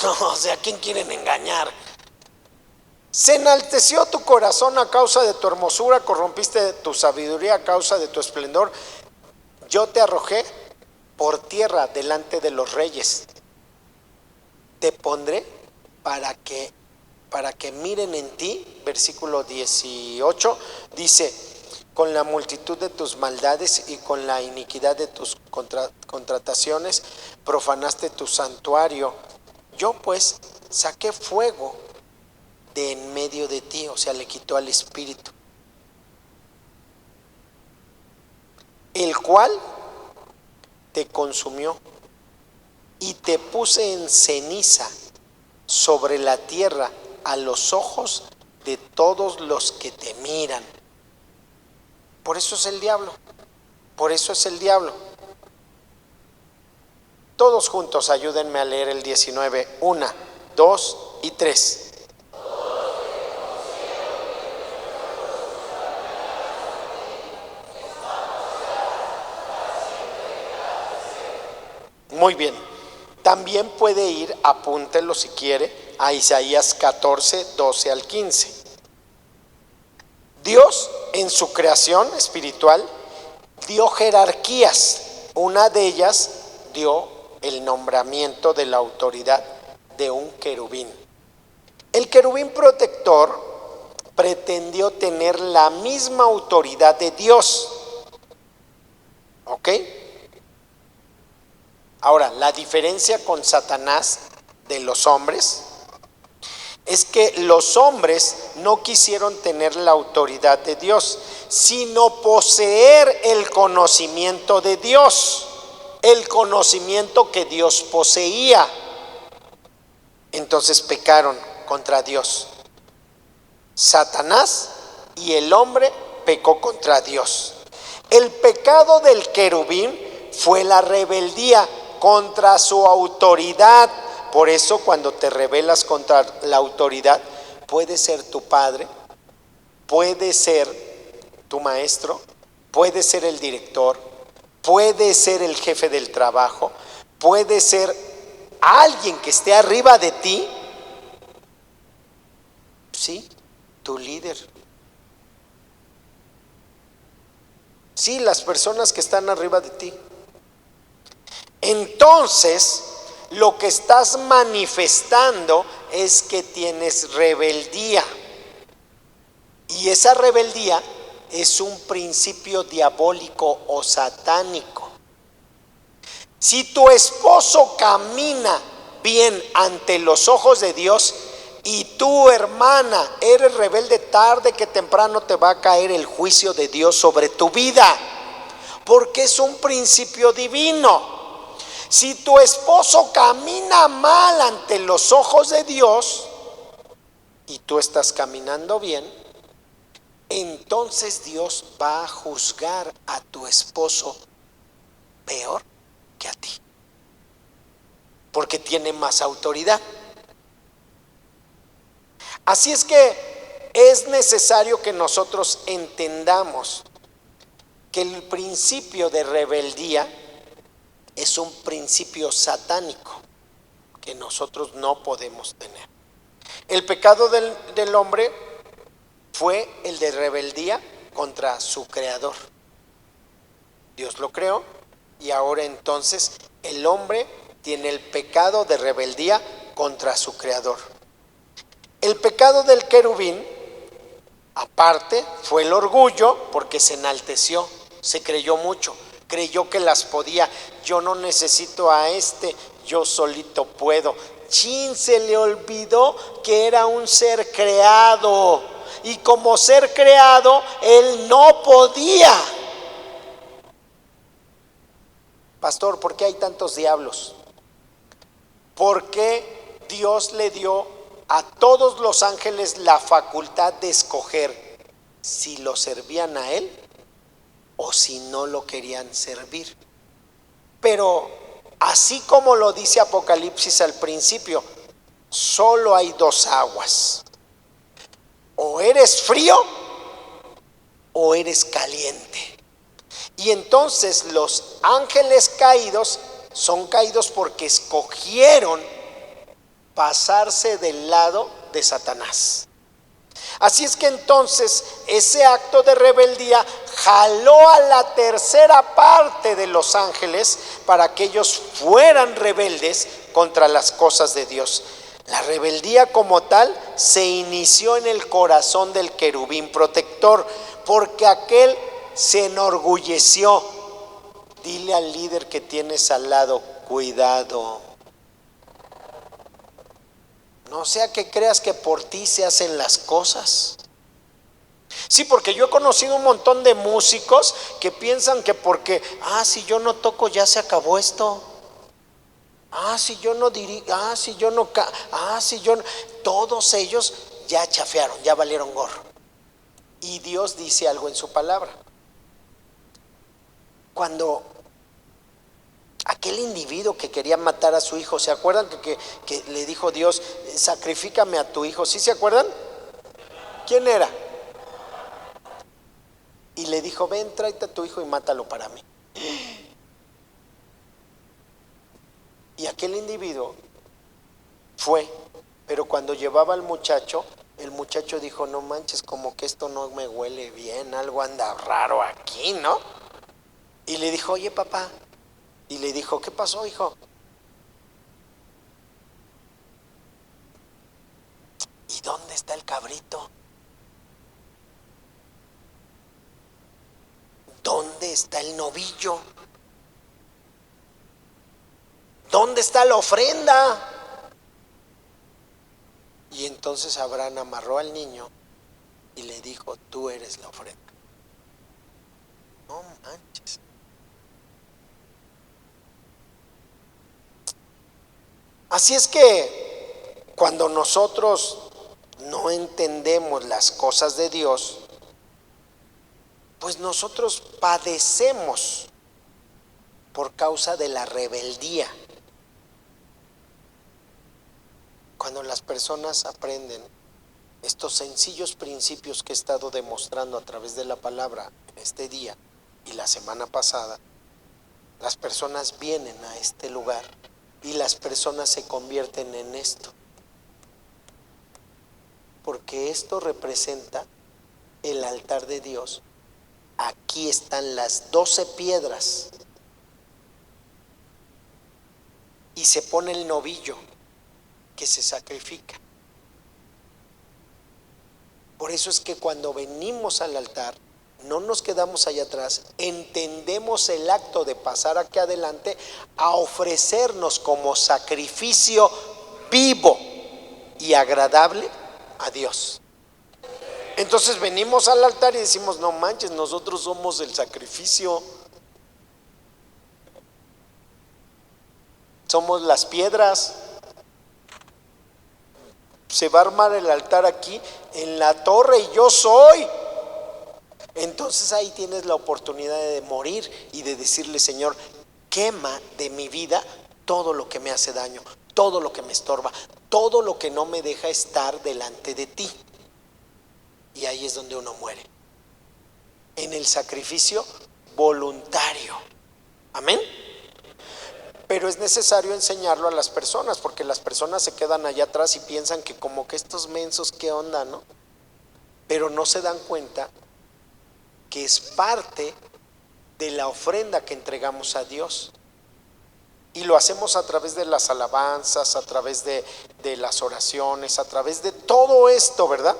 No, o sea, ¿a quién quieren engañar? Se enalteció tu corazón a causa de tu hermosura, corrompiste tu sabiduría a causa de tu esplendor. Yo te arrojé por tierra delante de los reyes. Te pondré para que miren en ti. Versículo 18 dice: con la multitud de tus maldades y con la iniquidad de tus contrataciones profanaste tu santuario. Yo pues saqué fuego de en medio de ti. O sea, le quitó al espíritu, el cual te consumió, y te puse en ceniza sobre la tierra a los ojos de todos los que te miran. Por eso es el diablo, por eso es el diablo. Todos juntos ayúdenme a leer el 19, 1, 2 y 3. Muy bien. También puede ir, apúntelo si quiere, a Isaías 14, 12 al 15. Dios en su creación espiritual dio jerarquías. Una de ellas dio el nombramiento de la autoridad de un querubín. El querubín protector pretendió tener la misma autoridad de Dios. ¿Ok? Ahora, la diferencia con Satanás de los hombres es que los hombres no quisieron tener la autoridad de Dios, sino poseer el conocimiento de Dios, el conocimiento que Dios poseía. Entonces pecaron contra Dios. Satanás y el hombre pecó contra Dios. El pecado del querubín fue la rebeldía contra su autoridad. Por eso cuando te rebelas contra la autoridad, puede ser tu padre, puede ser tu maestro, puede ser el director, puede ser el jefe del trabajo, puede ser alguien que esté arriba de ti, sí, tu líder. Sí, las personas que están arriba de ti. Entonces, lo que estás manifestando es que tienes rebeldía. Y esa rebeldía es un principio diabólico o satánico. Si tu esposo camina bien ante los ojos de Dios y tú, hermana, eres rebelde, tarde que temprano te va a caer el juicio de Dios sobre tu vida, porque es un principio divino. Si tu esposo camina mal ante los ojos de Dios y tú estás caminando bien, entonces Dios va a juzgar a tu esposo peor que a ti, porque tiene más autoridad. Así es que es necesario que nosotros entendamos que el principio de rebeldía es un principio satánico que nosotros no podemos tener. El pecado del hombre fue el de rebeldía contra su creador. Dios lo creó y ahora entonces el hombre tiene el pecado de rebeldía contra su creador. El pecado del querubín, aparte, fue el orgullo, porque se enalteció, se creyó mucho, creyó que las podía. Yo no necesito a este, yo solito puedo. Chin, se le olvidó que era un ser creado, y como ser creado, él no podía. Pastor, ¿por qué hay tantos diablos? Porque Dios le dio a todos los ángeles la facultad de escoger si lo servían a él o si no lo querían servir. Pero así como lo dice Apocalipsis al principio, solo hay dos aguas: o eres frío o eres caliente. Y entonces los ángeles caídos son caídos porque escogieron pasarse del lado de Satanás. Así es que entonces ese acto de rebeldía jaló a la tercera parte de los ángeles para que ellos fueran rebeldes contra las cosas de Dios. La rebeldía como tal se inició en el corazón del querubín protector, porque aquel se enorgulleció. Dile al líder que tienes al lado: cuidado. No sea que creas que por ti se hacen las cosas. Sí, porque yo he conocido un montón de músicos que piensan que porque, si yo no toco ya se acabó esto. Si yo no dirijo, si yo no, si yo no. Todos ellos ya chafearon, ya valieron gorro. Y Dios dice algo en su palabra. Cuando aquel individuo que quería matar a su hijo, ¿se acuerdan que le dijo Dios: sacrifícame a tu hijo? ¿Sí se acuerdan? ¿Quién era? Y le dijo: ven, tráete a tu hijo y mátalo para mí. Y aquel individuo fue, pero cuando llevaba al muchacho, el muchacho dijo: no manches, como que esto no me huele bien, algo anda raro aquí, ¿no? Y le dijo: oye, papá. Y le dijo: ¿qué pasó, hijo? ¿Y dónde está el cabrito? ¿Dónde está el novillo? ¿Dónde está la ofrenda? Y entonces Abraham amarró al niño y le dijo: tú eres la ofrenda. No manches. Así es que cuando nosotros no entendemos las cosas de Dios, pues nosotros padecemos por causa de la rebeldía. Cuando las personas aprenden estos sencillos principios que he estado demostrando a través de la palabra en este día y la semana pasada, las personas vienen a este lugar y las personas se convierten en esto, porque esto representa el altar de Dios. Aquí están las 12 piedras y se pone el novillo que se sacrifica. Por eso es que cuando venimos al altar, no nos quedamos allá atrás, entendemos el acto de pasar aquí adelante a ofrecernos como sacrificio vivo y agradable a Dios. Entonces venimos al altar y decimos: no manches, nosotros somos el sacrificio, somos las piedras. Se va a armar el altar aquí en la torre y yo soy. Entonces ahí tienes la oportunidad de morir y de decirle: Señor, quema de mi vida todo lo que me hace daño, todo lo que me estorba, todo lo que no me deja estar delante de ti. Y ahí es donde uno muere, en el sacrificio voluntario. Amén. Pero es necesario enseñarlo a las personas, porque las personas se quedan allá atrás y piensan que como que estos mensos, ¿qué onda, no? Pero no se dan cuenta que es parte de la ofrenda que entregamos a Dios. Y lo hacemos a través de las alabanzas, a través de las oraciones, a través de todo esto, ¿verdad?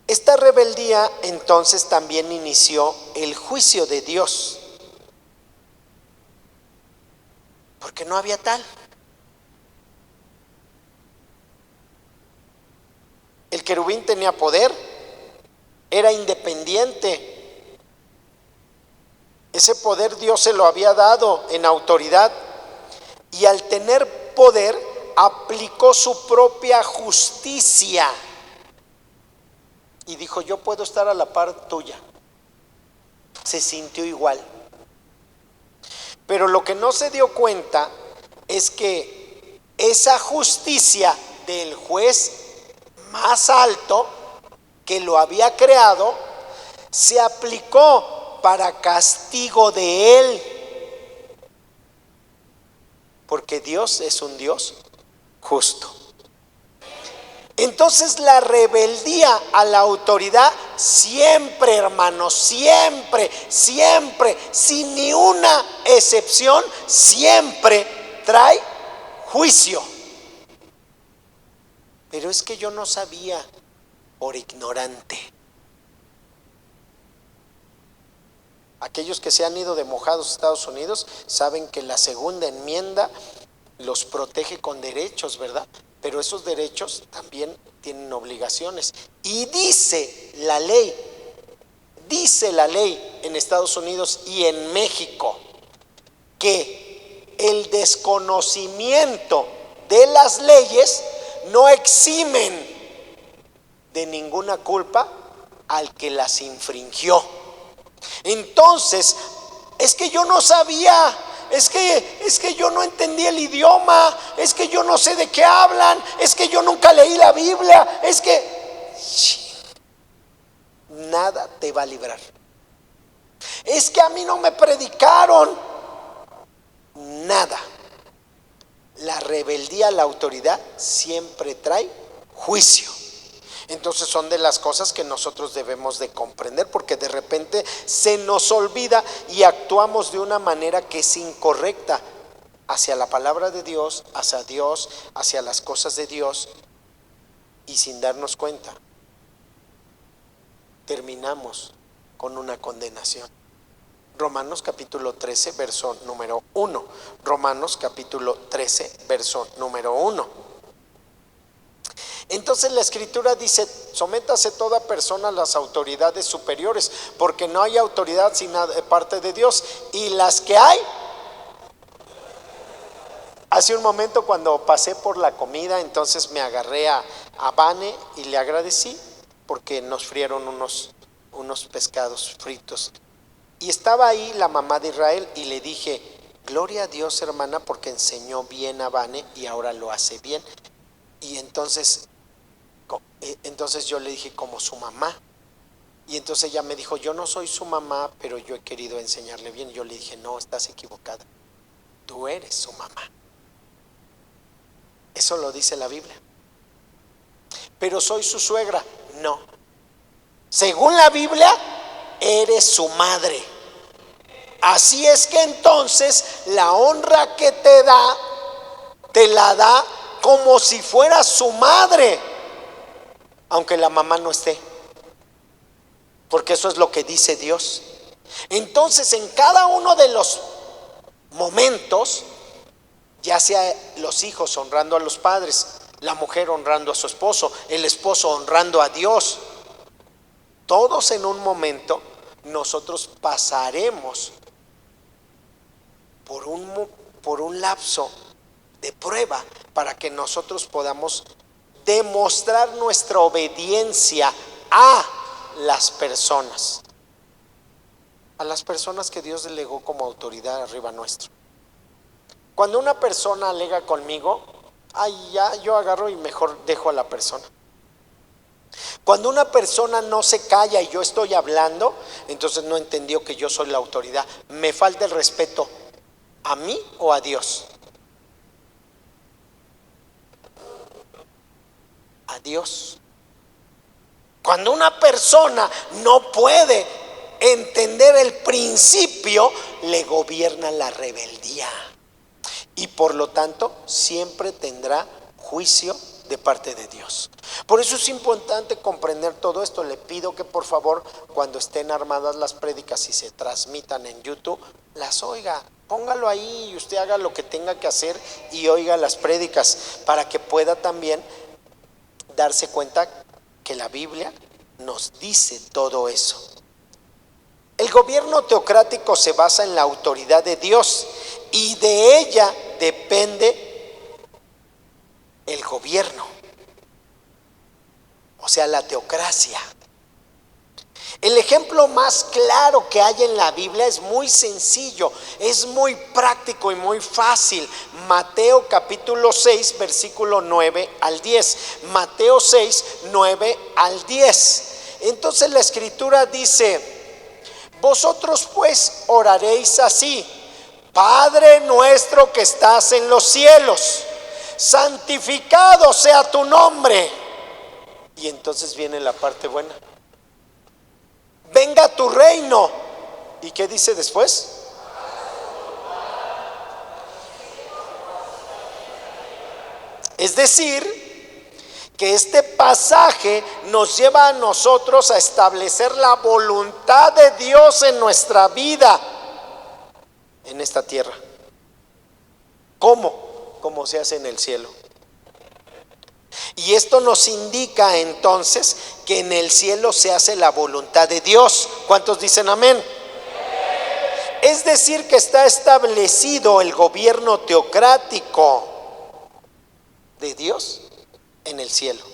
Esta rebeldía entonces también inició el juicio de Dios, porque no había tal. El querubín tenía poder, era independiente. Ese poder Dios se lo había dado en autoridad, y al tener poder aplicó su propia justicia y dijo: yo puedo estar a la par tuya. Se sintió igual. Pero lo que no se dio cuenta es que esa justicia del juez más alto que lo había creado se aplicó para castigo de él, porque Dios es un Dios justo. Entonces la rebeldía a la autoridad siempre, hermanos, siempre, sin ni una excepción, siempre trae juicio. Pero es que yo no sabía, por ignorante. Aquellos que se han ido de mojados a Estados Unidos saben que la segunda enmienda los protege con derechos, ¿verdad? Pero esos derechos también tienen obligaciones. Y dice la ley en Estados Unidos y en México, que el desconocimiento de las leyes no eximen de ninguna culpa al que las infringió. Entonces, es que yo no sabía, es que yo no entendí el idioma, es que yo no sé de qué hablan, es que yo nunca leí la Biblia, es que nada te va a librar. Es que a mí no me predicaron. Nada. La rebeldía a la autoridad siempre trae juicio. Entonces son de las cosas que nosotros debemos de comprender, porque de repente se nos olvida y actuamos de una manera que es incorrecta hacia la palabra de Dios, hacia las cosas de Dios, y sin darnos cuenta terminamos con una condenación. Romanos capítulo 13, verso número 1. Romanos capítulo 13, verso número 1. Entonces la escritura dice: sométase toda persona a las autoridades superiores, porque no hay autoridad sino de parte de Dios, y las que hay. Hace un momento, cuando pasé por la comida, entonces me agarré a Vane y le agradecí porque nos frieron unos pescados fritos. Y estaba ahí la mamá de Israel y le dije: gloria a Dios, hermana, porque enseñó bien a Vane y ahora lo hace bien. Y entonces yo le dije: como su mamá. Y entonces ella me dijo: yo no soy su mamá, pero yo he querido enseñarle bien. Y yo le dije: no, estás equivocada, tú eres su mamá. Eso lo dice la Biblia. Pero soy su suegra. No, según la Biblia eres su madre. Así es que entonces la honra que te da, te la da como si fuera su madre, aunque la mamá no esté, porque eso es lo que dice Dios. Entonces, en cada uno de los momentos, ya sea los hijos honrando a los padres, la mujer honrando a su esposo, el esposo honrando a Dios, todos en un momento nosotros pasaremos por un lapso de prueba para que nosotros podamos demostrar nuestra obediencia a las personas que Dios delegó como autoridad arriba nuestro. Cuando una persona alega conmigo, ya yo agarro y mejor dejo a la persona. Cuando una persona no se calla y yo estoy hablando, entonces no entendió que yo soy la autoridad. Me falta el respeto a mí o a Dios. A Dios. Cuando una persona no puede entender el principio, le gobierna la rebeldía. Y por lo tanto siempre tendrá juicio de parte de Dios. Por eso es importante comprender todo esto. Le pido que por favor, cuando estén armadas las prédicas y se transmitan en YouTube, las oiga. Póngalo ahí y usted haga lo que tenga que hacer y oiga las prédicas, para que pueda también darse cuenta que la Biblia nos dice todo eso. El gobierno teocrático se basa en la autoridad de Dios y de ella depende el gobierno, o sea, la teocracia. El ejemplo más claro que hay en la Biblia es muy sencillo, es muy práctico y muy fácil. Mateo capítulo 6, versículo 9 al 10. Mateo 6, 9 al 10. Entonces la escritura dice: vosotros pues oraréis así: Padre nuestro que estás en los cielos, santificado sea tu nombre. Y entonces viene la parte buena: venga tu reino. ¿Y qué dice después? Es decir, que este pasaje nos lleva a nosotros a establecer la voluntad de Dios en nuestra vida, en esta tierra. ¿Cómo? Como se hace en el cielo. Y esto nos indica entonces que en el cielo se hace la voluntad de Dios. ¿Cuántos dicen amén? Es decir, que está establecido el gobierno teocrático de Dios en el cielo.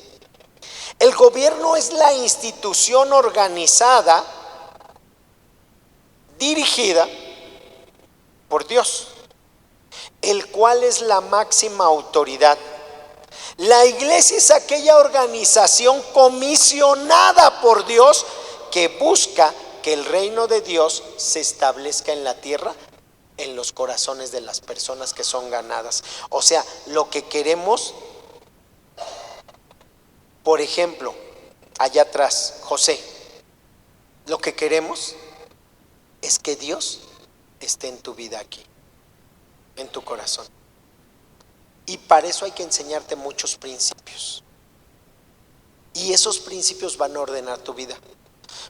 El gobierno es la institución organizada, dirigida por Dios, el cual es la máxima autoridad. La iglesia es aquella organización comisionada por Dios que busca que el reino de Dios se establezca en la tierra, en los corazones de las personas que son ganadas. O sea, lo que queremos, por ejemplo, allá atrás, José, lo que queremos es que Dios esté en tu vida aquí, en tu corazón. Y para eso hay que enseñarte muchos principios. Y esos principios van a ordenar tu vida.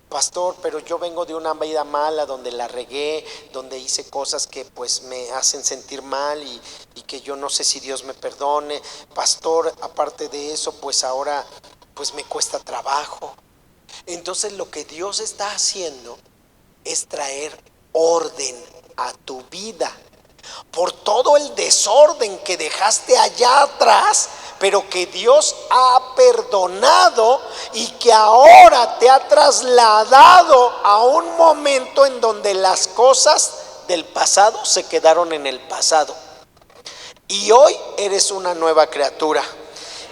pastor, pero yo vengo de una vida mala, donde la regué, donde hice cosas que pues me hacen sentir mal y que yo no sé si Dios me perdone. Pastor, aparte de eso, pues ahora pues me cuesta trabajo. Entonces lo que Dios está haciendo es traer orden a tu vida por todo el desorden que dejaste allá atrás, pero que Dios ha perdonado y que ahora te ha trasladado a un momento en donde las cosas del pasado se quedaron en el pasado y hoy eres una nueva criatura.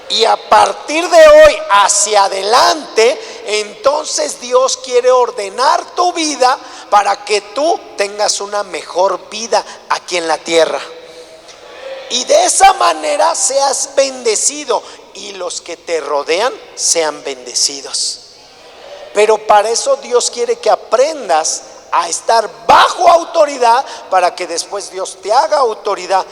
Y a partir de hoy hacia adelante, entonces Dios quiere ordenar tu vida para que tú tengas una mejor vida aquí en la tierra. Y de esa manera seas bendecido y los que te rodean sean bendecidos. Pero para eso Dios quiere que aprendas a estar bajo autoridad para que después Dios te haga autoridad.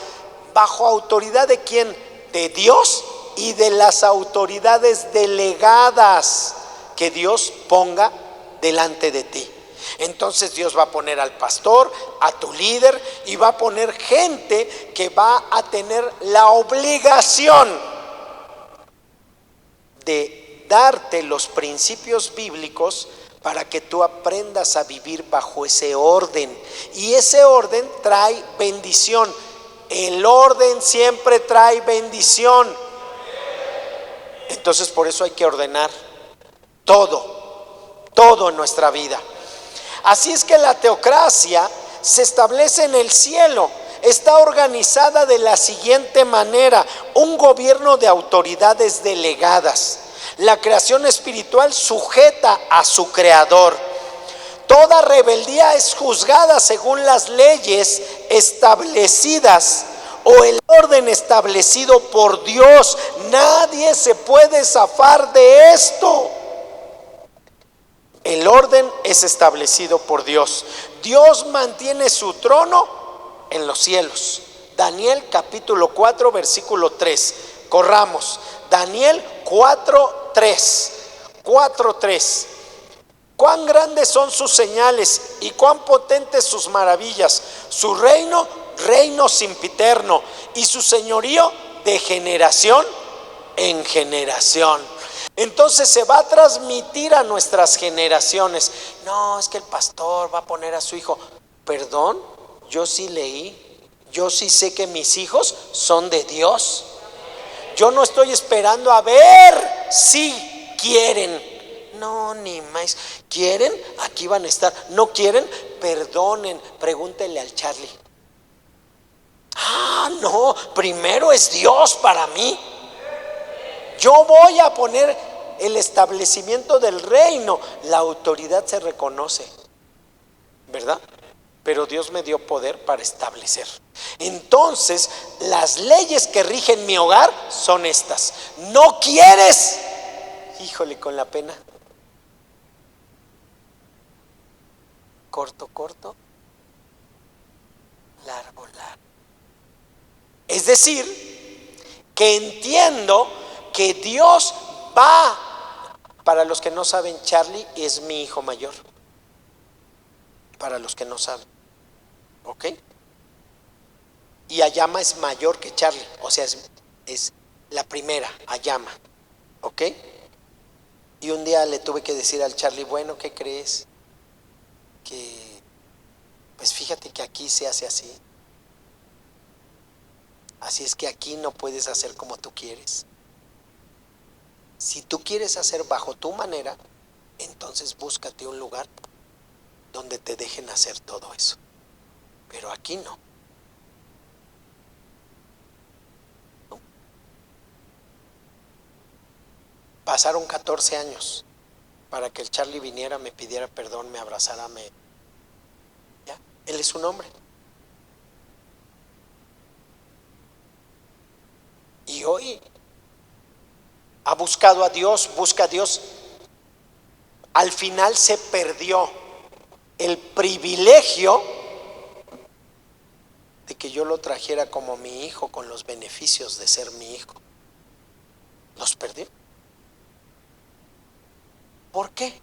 ¿Bajo autoridad de quién? De Dios y de las autoridades delegadas que Dios ponga delante de ti. Entonces Dios va a poner al pastor, a tu líder, y va a poner gente que va a tener la obligación de darte los principios bíblicos para que tú aprendas a vivir bajo ese orden. Y ese orden trae bendición. El orden siempre trae bendición. Entonces por eso hay que ordenar todo en nuestra vida. Así es que la teocracia se establece en el cielo. Está organizada de la siguiente manera: un gobierno de autoridades delegadas. La creación espiritual sujeta a su creador. Toda rebeldía es juzgada según las leyes establecidas o el orden establecido por Dios. Nadie se puede zafar de esto. El orden es establecido por Dios. Dios mantiene su trono en los cielos. Daniel capítulo 4 versículo 3. Corramos. Daniel 4:3. 4:3. Cuán grandes son sus señales y cuán potentes sus maravillas. Su reino, reino sempiterno, y su señorío de generación en generación. Entonces se va a transmitir a nuestras generaciones. No, es que el pastor va a poner a su hijo. Perdón, yo sí leí, yo sí sé que mis hijos son de Dios. Yo no estoy esperando a ver si quieren. No, ni más. ¿Quieren? Aquí van a estar. ¿No quieren? Perdonen, pregúntenle al Charlie. Ah, no, primero es Dios para mí. Yo voy a poner el establecimiento del reino. La autoridad se reconoce, ¿verdad? Pero Dios me dio poder para establecer. Entonces, las leyes que rigen mi hogar son estas. ¿No quieres? Híjole, con la pena. Corto, largo. Es decir, que entiendo que Dios va. Para los que no saben, Charlie es mi hijo mayor. Para los que no saben, ¿ok? Y Ayama es mayor que Charlie, o sea, es la primera, Ayama, ¿ok? Y un día le tuve que decir al Charlie, bueno, ¿qué crees? Que, pues fíjate que aquí se hace así. Así es que aquí no puedes hacer como tú quieres. Si tú quieres hacer bajo tu manera, entonces búscate un lugar donde te dejen hacer todo eso. Pero aquí no. Pasaron 14 años para que el Charlie viniera, me pidiera perdón, me abrazara, ¿ya? Él es un hombre. Y hoy ha buscado a Dios, busca a Dios. Al final se perdió el privilegio de que yo lo trajera como mi hijo, con los beneficios de ser mi hijo. Los perdió. ¿Por qué?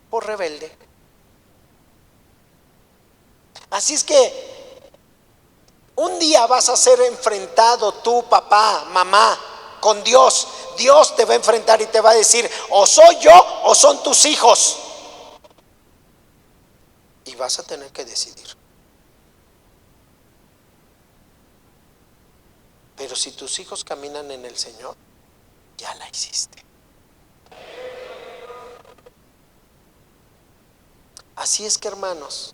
Por rebelde. Así es que un día vas a ser enfrentado tú, papá, mamá, con Dios. Dios te va a enfrentar y te va a decir, o soy yo o son tus hijos. Y vas a tener que decidir. Pero si tus hijos caminan en el Señor, ya la hiciste. Así es que, hermanos,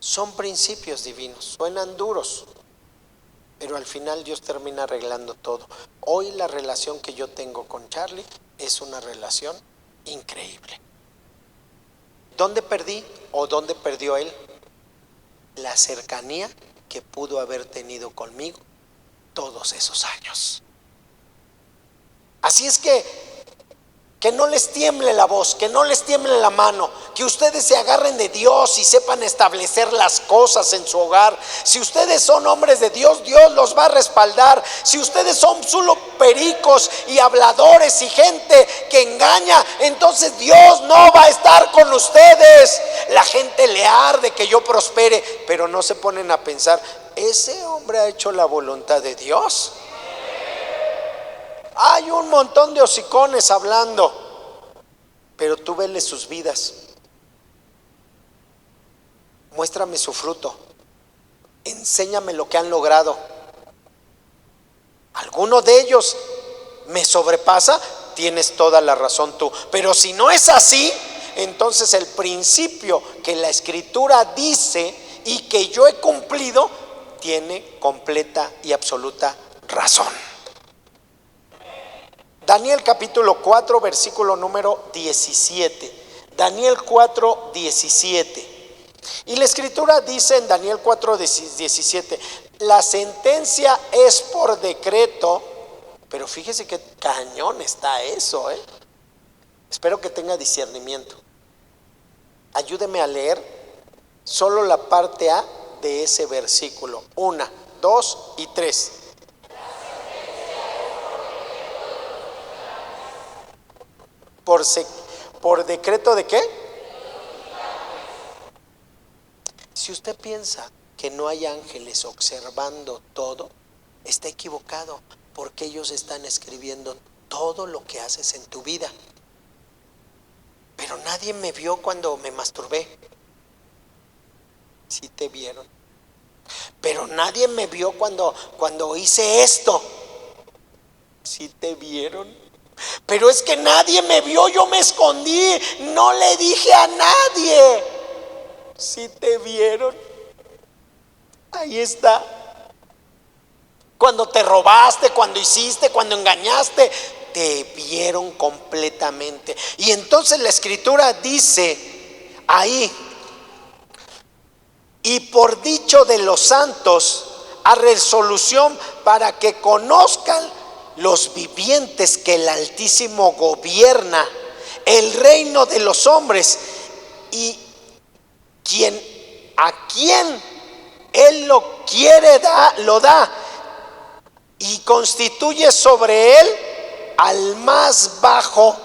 son principios divinos. Suenan duros, pero al final Dios termina arreglando todo. Hoy la relación que yo tengo con Charlie es una relación increíble. ¿Dónde perdí o dónde perdió él? La cercanía que pudo haber tenido conmigo todos esos años. Así es que no les tiemble la voz, que no les tiemble la mano, que ustedes se agarren de Dios y sepan establecer las cosas en su hogar. Si ustedes son hombres de Dios, Dios los va a respaldar. Si ustedes son solo pericos y habladores y gente que engaña, entonces Dios no va a estar con ustedes. La gente le arde que yo prospere, pero no se ponen a pensar, ¿ese hombre ha hecho la voluntad de Dios? Hay un montón de hocicones hablando, pero tú vele sus vidas. Muéstrame su fruto. Enséñame lo que han logrado. ¿Alguno de ellos me sobrepasa? Tienes toda la razón tú. Pero si no es así, entonces el principio que la Escritura dice y que yo he cumplido, tiene completa y absoluta razón. Daniel capítulo 4, versículo número 17. Daniel 4, 17. Y la Escritura dice en Daniel 4, 17, la sentencia es por decreto, pero fíjese qué cañón está eso, Espero que tenga discernimiento. Ayúdeme a leer solo la parte A de ese versículo. 1, 2 y 3. ¿Por decreto de qué? Si usted piensa que no hay ángeles observando todo, está equivocado, porque ellos están escribiendo todo lo que haces en tu vida. Pero nadie me vio cuando me masturbé. Sí te vieron. Pero nadie me vio cuando hice esto. Sí te vieron. Pero es que nadie me vio, yo me escondí, no le dije a nadie. Sí te vieron. Ahí está. Cuando te robaste, cuando hiciste, cuando engañaste, te vieron completamente. Y entonces la Escritura dice ahí, y por dicho de los santos, a resolución para que conozcan los vivientes que el Altísimo gobierna el reino de los hombres, y a quien Él lo quiere lo da, y constituye sobre él al más bajo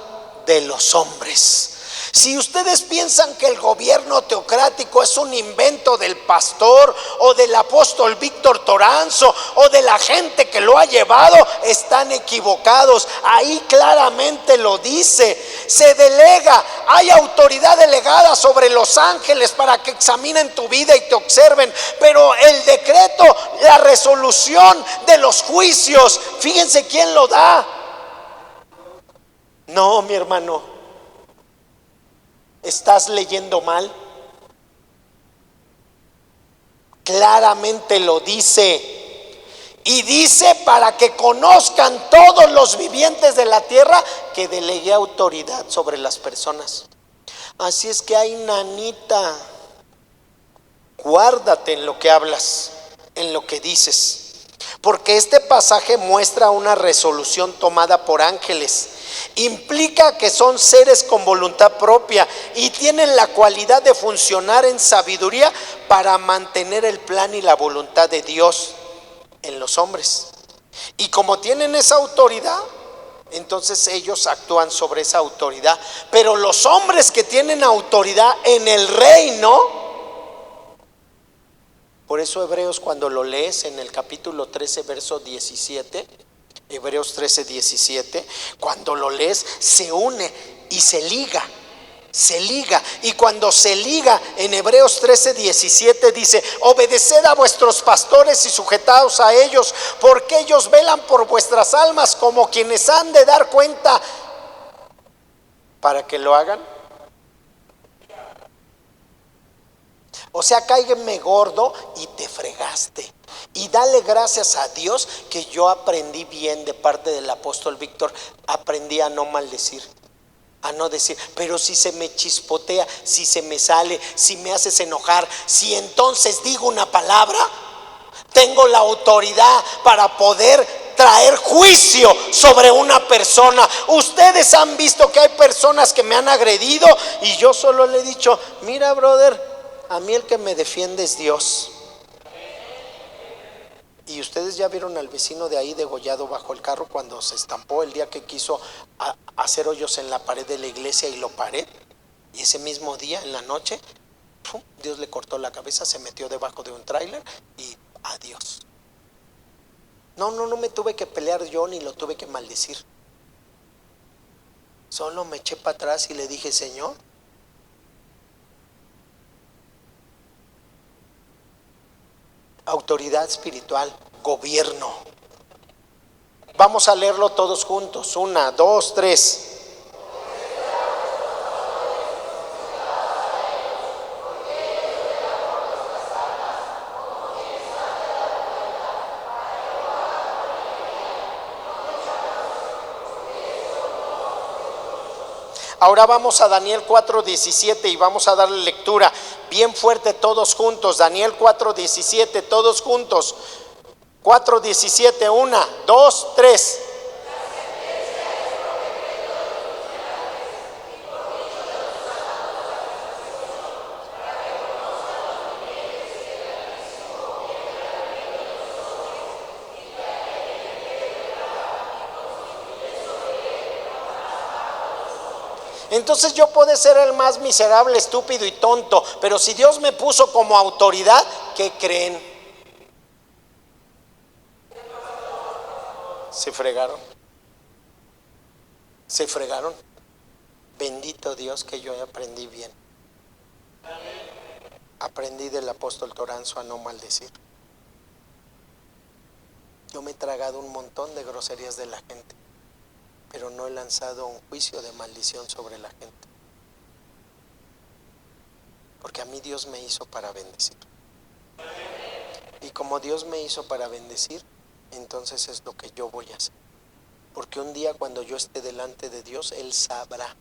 de los hombres. Si ustedes piensan que el gobierno teocrático es un invento del pastor o del apóstol Víctor Toranzo o de la gente que lo ha llevado, están equivocados. Ahí claramente lo dice. Se delega, hay autoridad delegada sobre los ángeles para que examinen tu vida y te observen. Pero el decreto, la resolución de los juicios, fíjense quién lo da. No, mi hermano, ¿estás leyendo mal? Claramente lo dice. Y dice para que conozcan todos los vivientes de la tierra que delegué autoridad sobre las personas. Así es que, ay, nanita, guárdate en lo que hablas, en lo que dices. Porque este pasaje muestra una resolución tomada por ángeles. Implica que son seres con voluntad propia y tienen la cualidad de funcionar en sabiduría para mantener el plan y la voluntad de Dios en los hombres. Y como tienen esa autoridad, Entonces ellos actúan sobre esa autoridad. Pero los hombres que tienen autoridad en el reino, por eso Hebreos, cuando lo lees en el capítulo 13 verso 17, Hebreos 13, 17, cuando lo lees se une y se liga. Y cuando se liga en Hebreos 13, 17 dice: obedeced a vuestros pastores y sujetaos a ellos, porque ellos velan por vuestras almas como quienes han de dar cuenta, para que lo hagan. O sea, cáigueme gordo y te fregaste. Y dale gracias a Dios que yo aprendí bien de parte del apóstol Víctor. Aprendí a no maldecir, a no decir. Pero si se me chispotea, si se me sale, si me haces enojar, si entonces digo una palabra, tengo la autoridad para poder traer juicio sobre una persona. Ustedes han visto que hay personas que me han agredido y yo solo le he dicho: mira, brother, a mí el que me defiende es Dios. Y ustedes ya vieron al vecino de ahí degollado bajo el carro cuando se estampó el día que quiso hacer hoyos en la pared de la iglesia y lo paré. Y ese mismo día, en la noche, ¡pum!, Dios le cortó la cabeza, se metió debajo de un tráiler y adiós. No me tuve que pelear yo ni lo tuve que maldecir. Solo me eché para atrás y le dije: Señor, autoridad espiritual, gobierno. Vamos a leerlo todos juntos. 1, 2, 3. Ahora vamos a Daniel 4:17 y vamos a darle lectura bien fuerte todos juntos. Daniel 4:17, todos juntos. 4:17, 1, 2, 3. Entonces yo puedo ser el más miserable, estúpido y tonto, pero si Dios me puso como autoridad, ¿qué creen? Se fregaron. Bendito Dios que yo aprendí bien. Aprendí del apóstol Toranzo a no maldecir. Yo me he tragado un montón de groserías de la gente, pero no he lanzado un juicio de maldición sobre la gente, porque a mí Dios me hizo para bendecir. Y como Dios me hizo para bendecir, entonces es lo que yo voy a hacer. Porque un día cuando yo esté delante de Dios, Él sabrá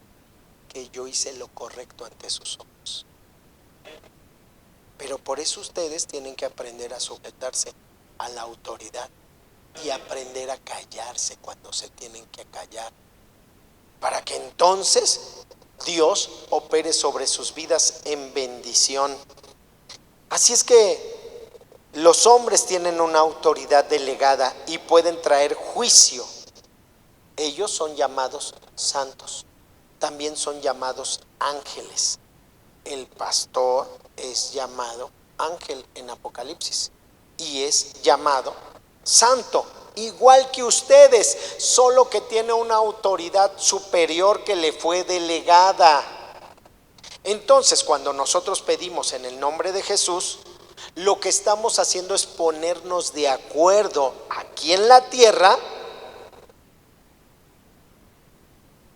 que yo hice lo correcto ante sus ojos. Pero por eso ustedes tienen que aprender a sujetarse a la autoridad y aprender a callarse cuando se tienen que callar, para que entonces Dios opere sobre sus vidas en bendición. Así es que los hombres tienen una autoridad delegada y pueden traer juicio. Ellos son llamados santos, también son llamados ángeles. El pastor es llamado ángel en Apocalipsis y es llamado santo, igual que ustedes, solo que tiene una autoridad superior que le fue delegada. Entonces, cuando nosotros pedimos en el nombre de Jesús, lo que estamos haciendo es ponernos de acuerdo aquí en la tierra.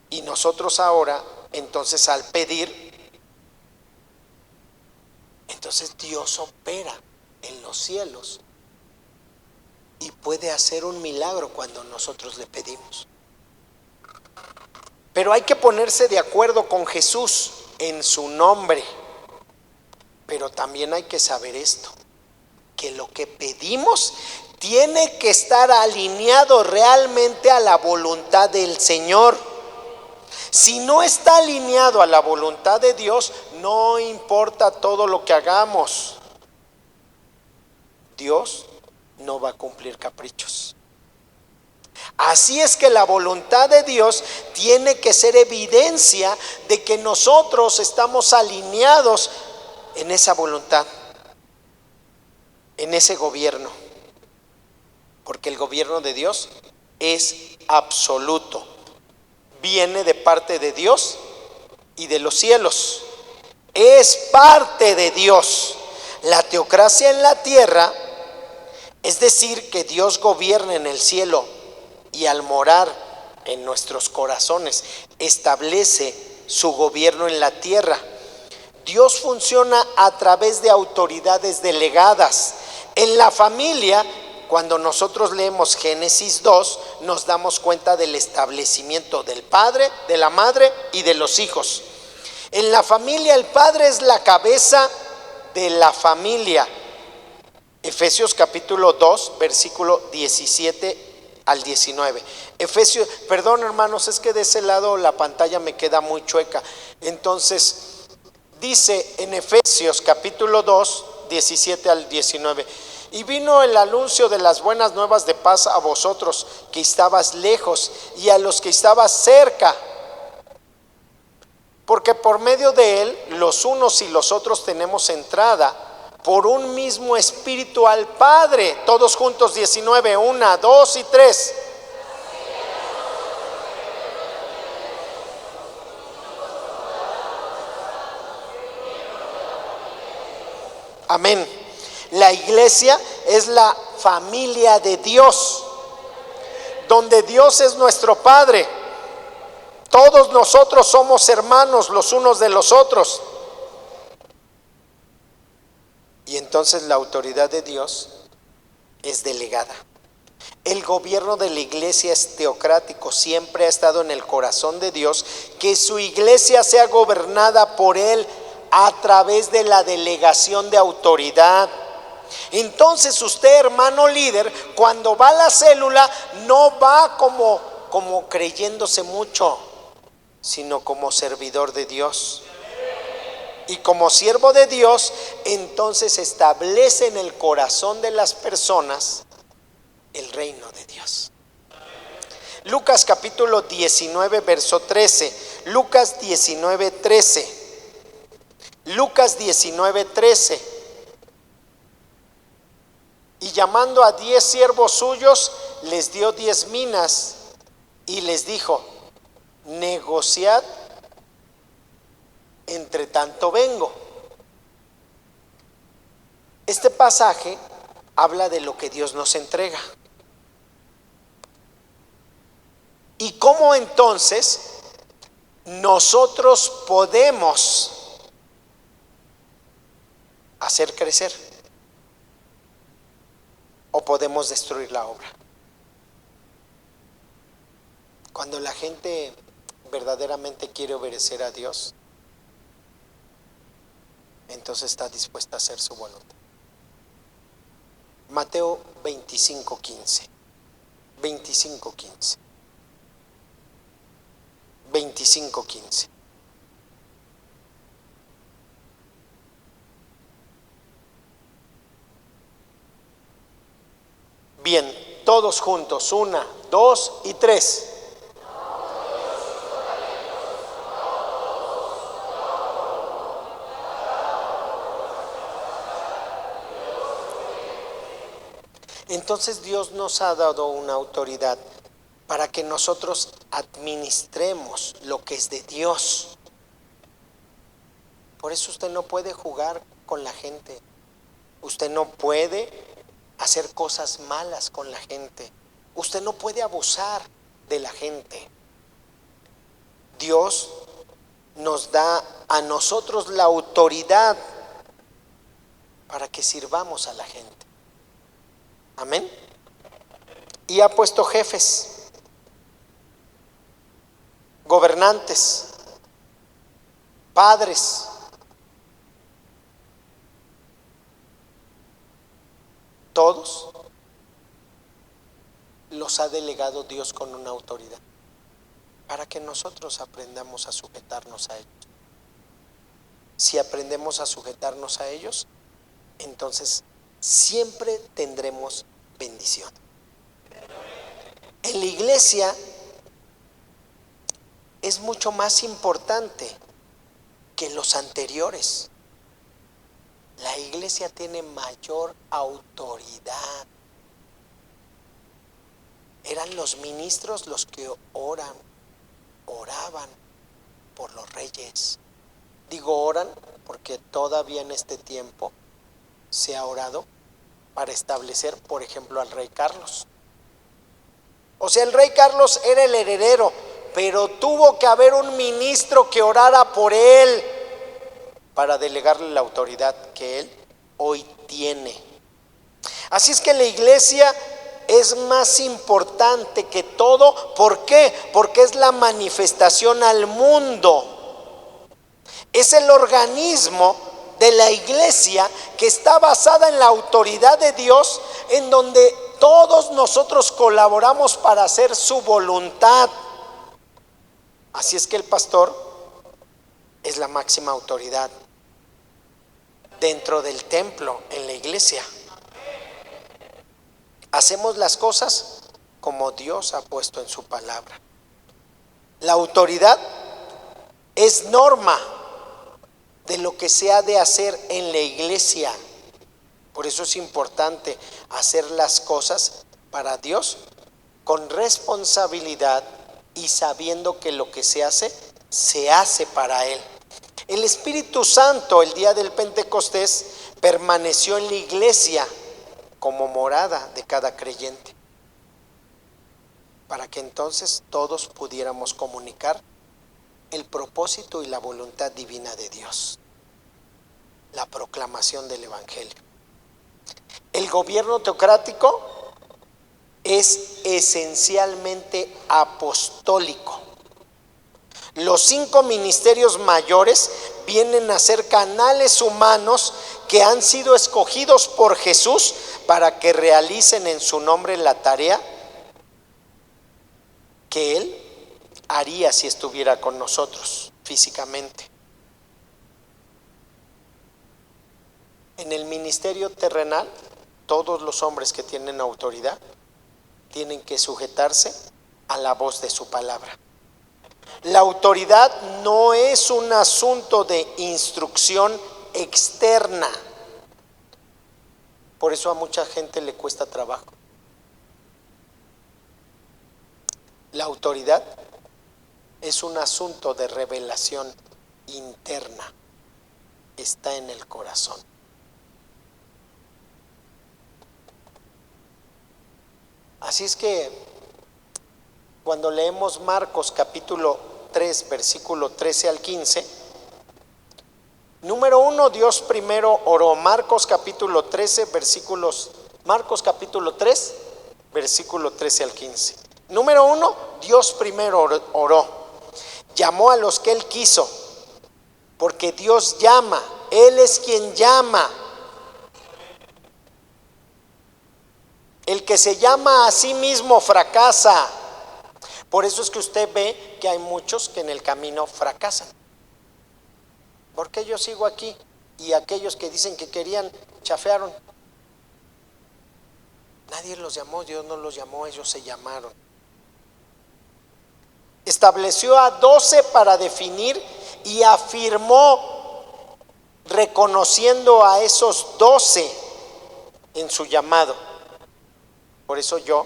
Y nosotros ahora, entonces, al pedir, entonces Dios opera en los cielos y puede hacer un milagro cuando nosotros le pedimos. Pero hay que ponerse de acuerdo con Jesús en su nombre. Pero también hay que saber esto, que lo que pedimos tiene que estar alineado realmente a la voluntad del Señor. Si no está alineado a la voluntad de Dios, no importa todo lo que hagamos, Dios no va a cumplir caprichos. Así es que la voluntad de Dios tiene que ser evidencia de que nosotros estamos alineados en esa voluntad, en ese gobierno, porque el gobierno de Dios es absoluto, viene de parte de Dios y de los cielos, es parte de Dios. La teocracia en la tierra, es decir, que Dios gobierna en el cielo y al morar en nuestros corazones establece su gobierno en la tierra. Dios funciona a través de autoridades delegadas. En la familia, cuando nosotros leemos Génesis 2, nos damos cuenta del establecimiento del padre, de la madre y de los hijos. En la familia el padre es la cabeza de la familia. Efesios capítulo 2, versículo 17 al 19. Efesios, perdón hermanos, es que de ese lado la pantalla me queda muy chueca. Entonces, dice en Efesios capítulo 2, 17 al 19. Y vino el anuncio de las buenas nuevas de paz a vosotros que estabas lejos y a los que estabas cerca, porque por medio de él los unos y los otros tenemos entrada por un mismo espíritu al Padre. Todos juntos, 19, 1, 2 y 3. Amén. La iglesia es la familia de Dios, donde Dios es nuestro Padre. Todos nosotros somos hermanos los unos de los otros. Y entonces la autoridad de Dios es delegada. El gobierno de la iglesia es teocrático, siempre ha estado en el corazón de Dios, que su iglesia sea gobernada por Él a través de la delegación de autoridad. Entonces usted, hermano líder, cuando va a la célula, no va como creyéndose mucho, sino como servidor de Dios. Y como siervo de Dios, entonces establece en el corazón de las personas el reino de Dios. Lucas capítulo 19, verso 13. Lucas 19, 13. Lucas 19, 13. Y llamando a 10 siervos suyos, les dio 10 minas y les dijo: negociad entre tanto vengo. Este pasaje habla de lo que Dios nos entrega. Y cómo entonces nosotros podemos hacer crecer o podemos destruir la obra. Cuando la gente verdaderamente quiere obedecer a Dios, entonces está dispuesta a hacer su voluntad. Mateo 25, 15. 25, 15. 25, 15. Bien, todos juntos, 1, 2 y 3. Entonces Dios nos ha dado una autoridad para que nosotros administremos lo que es de Dios. Por eso usted no puede jugar con la gente. Usted no puede hacer cosas malas con la gente. Usted no puede abusar de la gente. Dios nos da a nosotros la autoridad para que sirvamos a la gente. Amén. Y ha puesto jefes, gobernantes, padres. Todos los ha delegado Dios con una autoridad para que nosotros aprendamos a sujetarnos a ellos. Si aprendemos a sujetarnos a ellos, entonces siempre tendremos bendición. en la iglesia es mucho más importante que los anteriores. La iglesia tiene mayor autoridad. Eran los ministros los que oraban por los reyes. Digo oran porque todavía en este tiempo se ha orado para establecer, por ejemplo, al rey Carlos. O sea, el rey Carlos era el heredero, pero tuvo que haber un ministro que orara por él para delegarle la autoridad que él hoy tiene. Así es que la iglesia es más importante que todo. ¿Por qué? Porque es la manifestación al mundo. Es el organismo de la iglesia que está basada en la autoridad de Dios, en donde todos nosotros colaboramos para hacer su voluntad. Así es que el pastor es la máxima autoridad dentro del templo, en la iglesia. Hacemos las cosas como Dios ha puesto en su palabra. La autoridad es norma de lo que se ha de hacer en la iglesia. Por eso es importante hacer las cosas para Dios con responsabilidad y sabiendo que lo que se hace para Él. El Espíritu Santo, el día del Pentecostés, permaneció en la iglesia como morada de cada creyente, para que entonces todos pudiéramos comunicar el propósito y la voluntad divina de Dios, la proclamación del Evangelio. El gobierno teocrático es esencialmente apostólico. Los 5 ministerios mayores vienen a ser canales humanos que han sido escogidos por Jesús para que realicen en su nombre la tarea que Él haría si estuviera con nosotros físicamente. En el ministerio terrenal, todos los hombres que tienen autoridad tienen que sujetarse a la voz de su palabra. La autoridad no es un asunto de instrucción externa. Por eso a mucha gente le cuesta trabajo. La autoridad es un asunto de revelación interna. Está en el corazón. Así es que cuando leemos Marcos capítulo 3, versículo 13 al 15, número 1, Dios primero oró. Marcos capítulo 13, Marcos capítulo 3, versículo 13 al 15. Número 1, Dios primero oró. Llamó a los que Él quiso, porque Dios llama, Él es quien llama. El que se llama a sí mismo fracasa. Por eso es que usted ve que hay muchos que en el camino fracasan. ¿Por qué yo sigo aquí? Y aquellos que dicen que querían, chafearon. Nadie los llamó, Dios no los llamó, ellos se llamaron. Estableció a 12 para definir y afirmó, reconociendo a esos 12 en su llamado. Por eso yo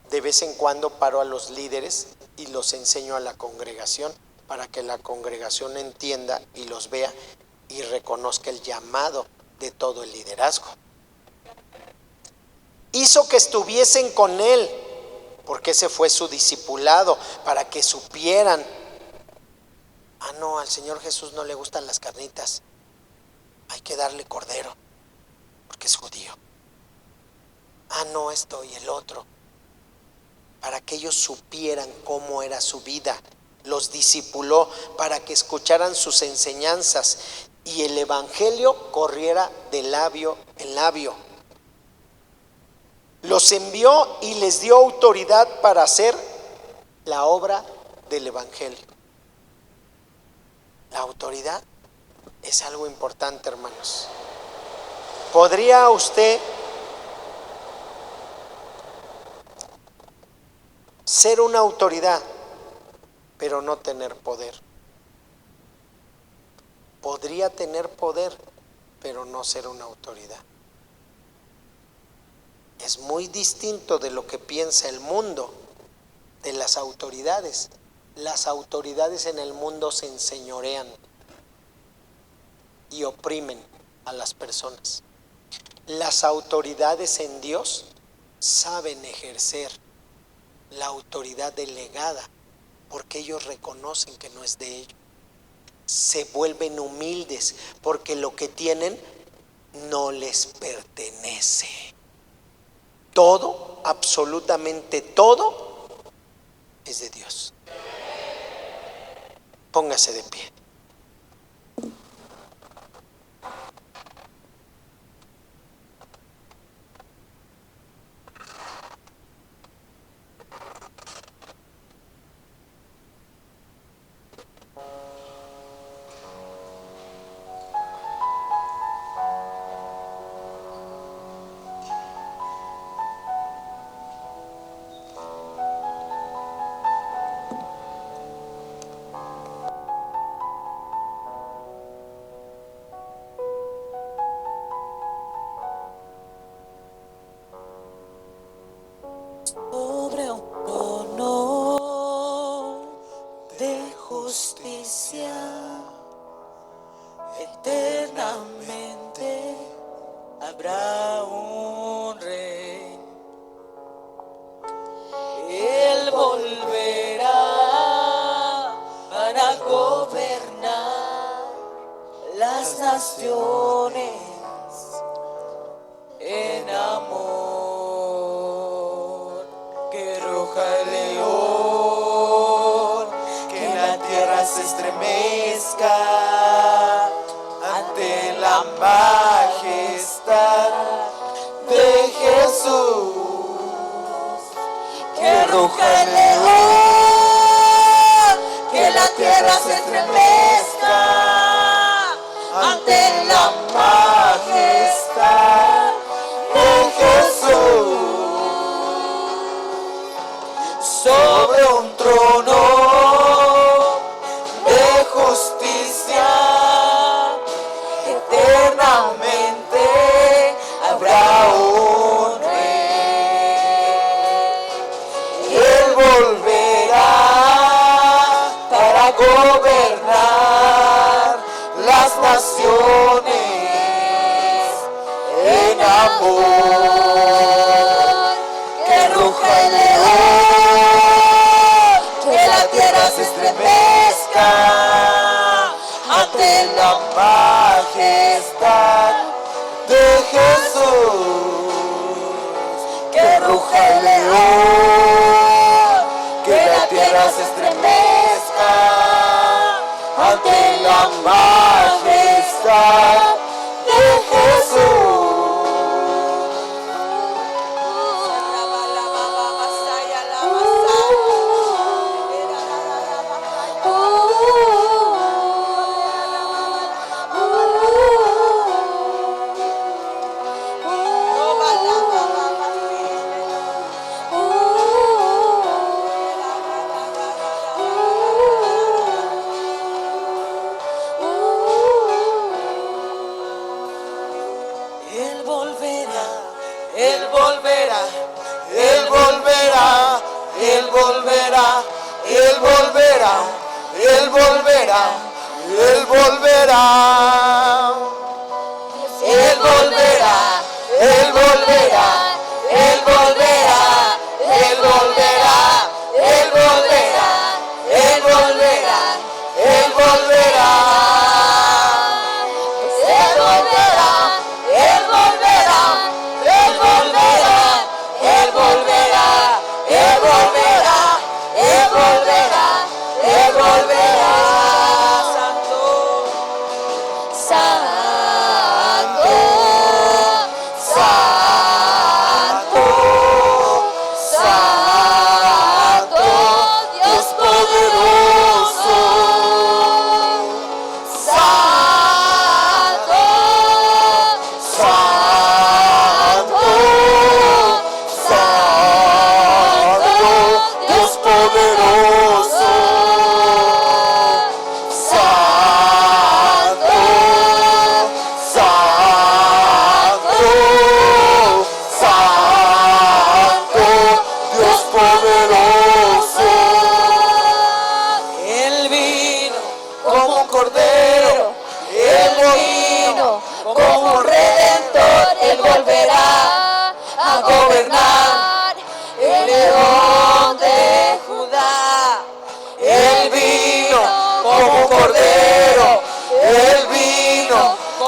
de vez en cuando paro a los líderes y los enseño a la congregación, para que la congregación entienda y los vea y reconozca el llamado de todo el liderazgo. Hizo que estuviesen con Él, porque ese fue su discipulado, para que supieran: no, al Señor Jesús no le gustan las carnitas, hay que darle cordero, porque es judío. No, esto y el otro, para que ellos supieran cómo era su vida. Los discipuló para que escucharan sus enseñanzas y el evangelio corriera de labio en labio. Los envió y les dio autoridad para hacer la obra del evangelio. La autoridad es algo importante, hermanos. ¿Podría usted ser una autoridad, pero no tener poder. Podría tener poder, pero no ser una autoridad. Es muy distinto de lo que piensa el mundo de las autoridades. Las autoridades en el mundo se enseñorean y oprimen a las personas. Las autoridades en Dios saben ejercer la autoridad delegada porque ellos reconocen que no es de ellos. Se vuelven humildes porque lo que tienen no les pertenece. Todo, absolutamente todo, es de Dios. Póngase de pie.
Sobre un trono de justicia, eternamente habrá un rey. Él volverá para gobernar las naciones en amor. Que ruja el león, que la tierra se estremezca ante la majestad de Jesús. Que ruja el león, que la tierra se estremezca ante la majestad de Jesús. Sobre un trono de justicia, eternamente habrá un rey. Él volverá para gobernar las naciones en amor. Que ruja el león, que la tierra se estremezca ante la majestad de Jesús. Que ruja el león, que la tierra se estremezca ante la majestad de Jesús. Él volverá, Él volverá, Él volverá, Él volverá, Él volverá, Él volverá, Él volverá. Él volverá, Él volverá, Él volverá, Él volverá, Él volverá, Él volverá, Él volverá. Él volverá, Él volverá, Él volverá, Él volverá, Él volverá, Él volverá, Él volverá. Santo, Santo, Santo.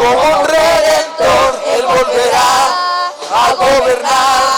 como un redentor, Él volverá a gobernar.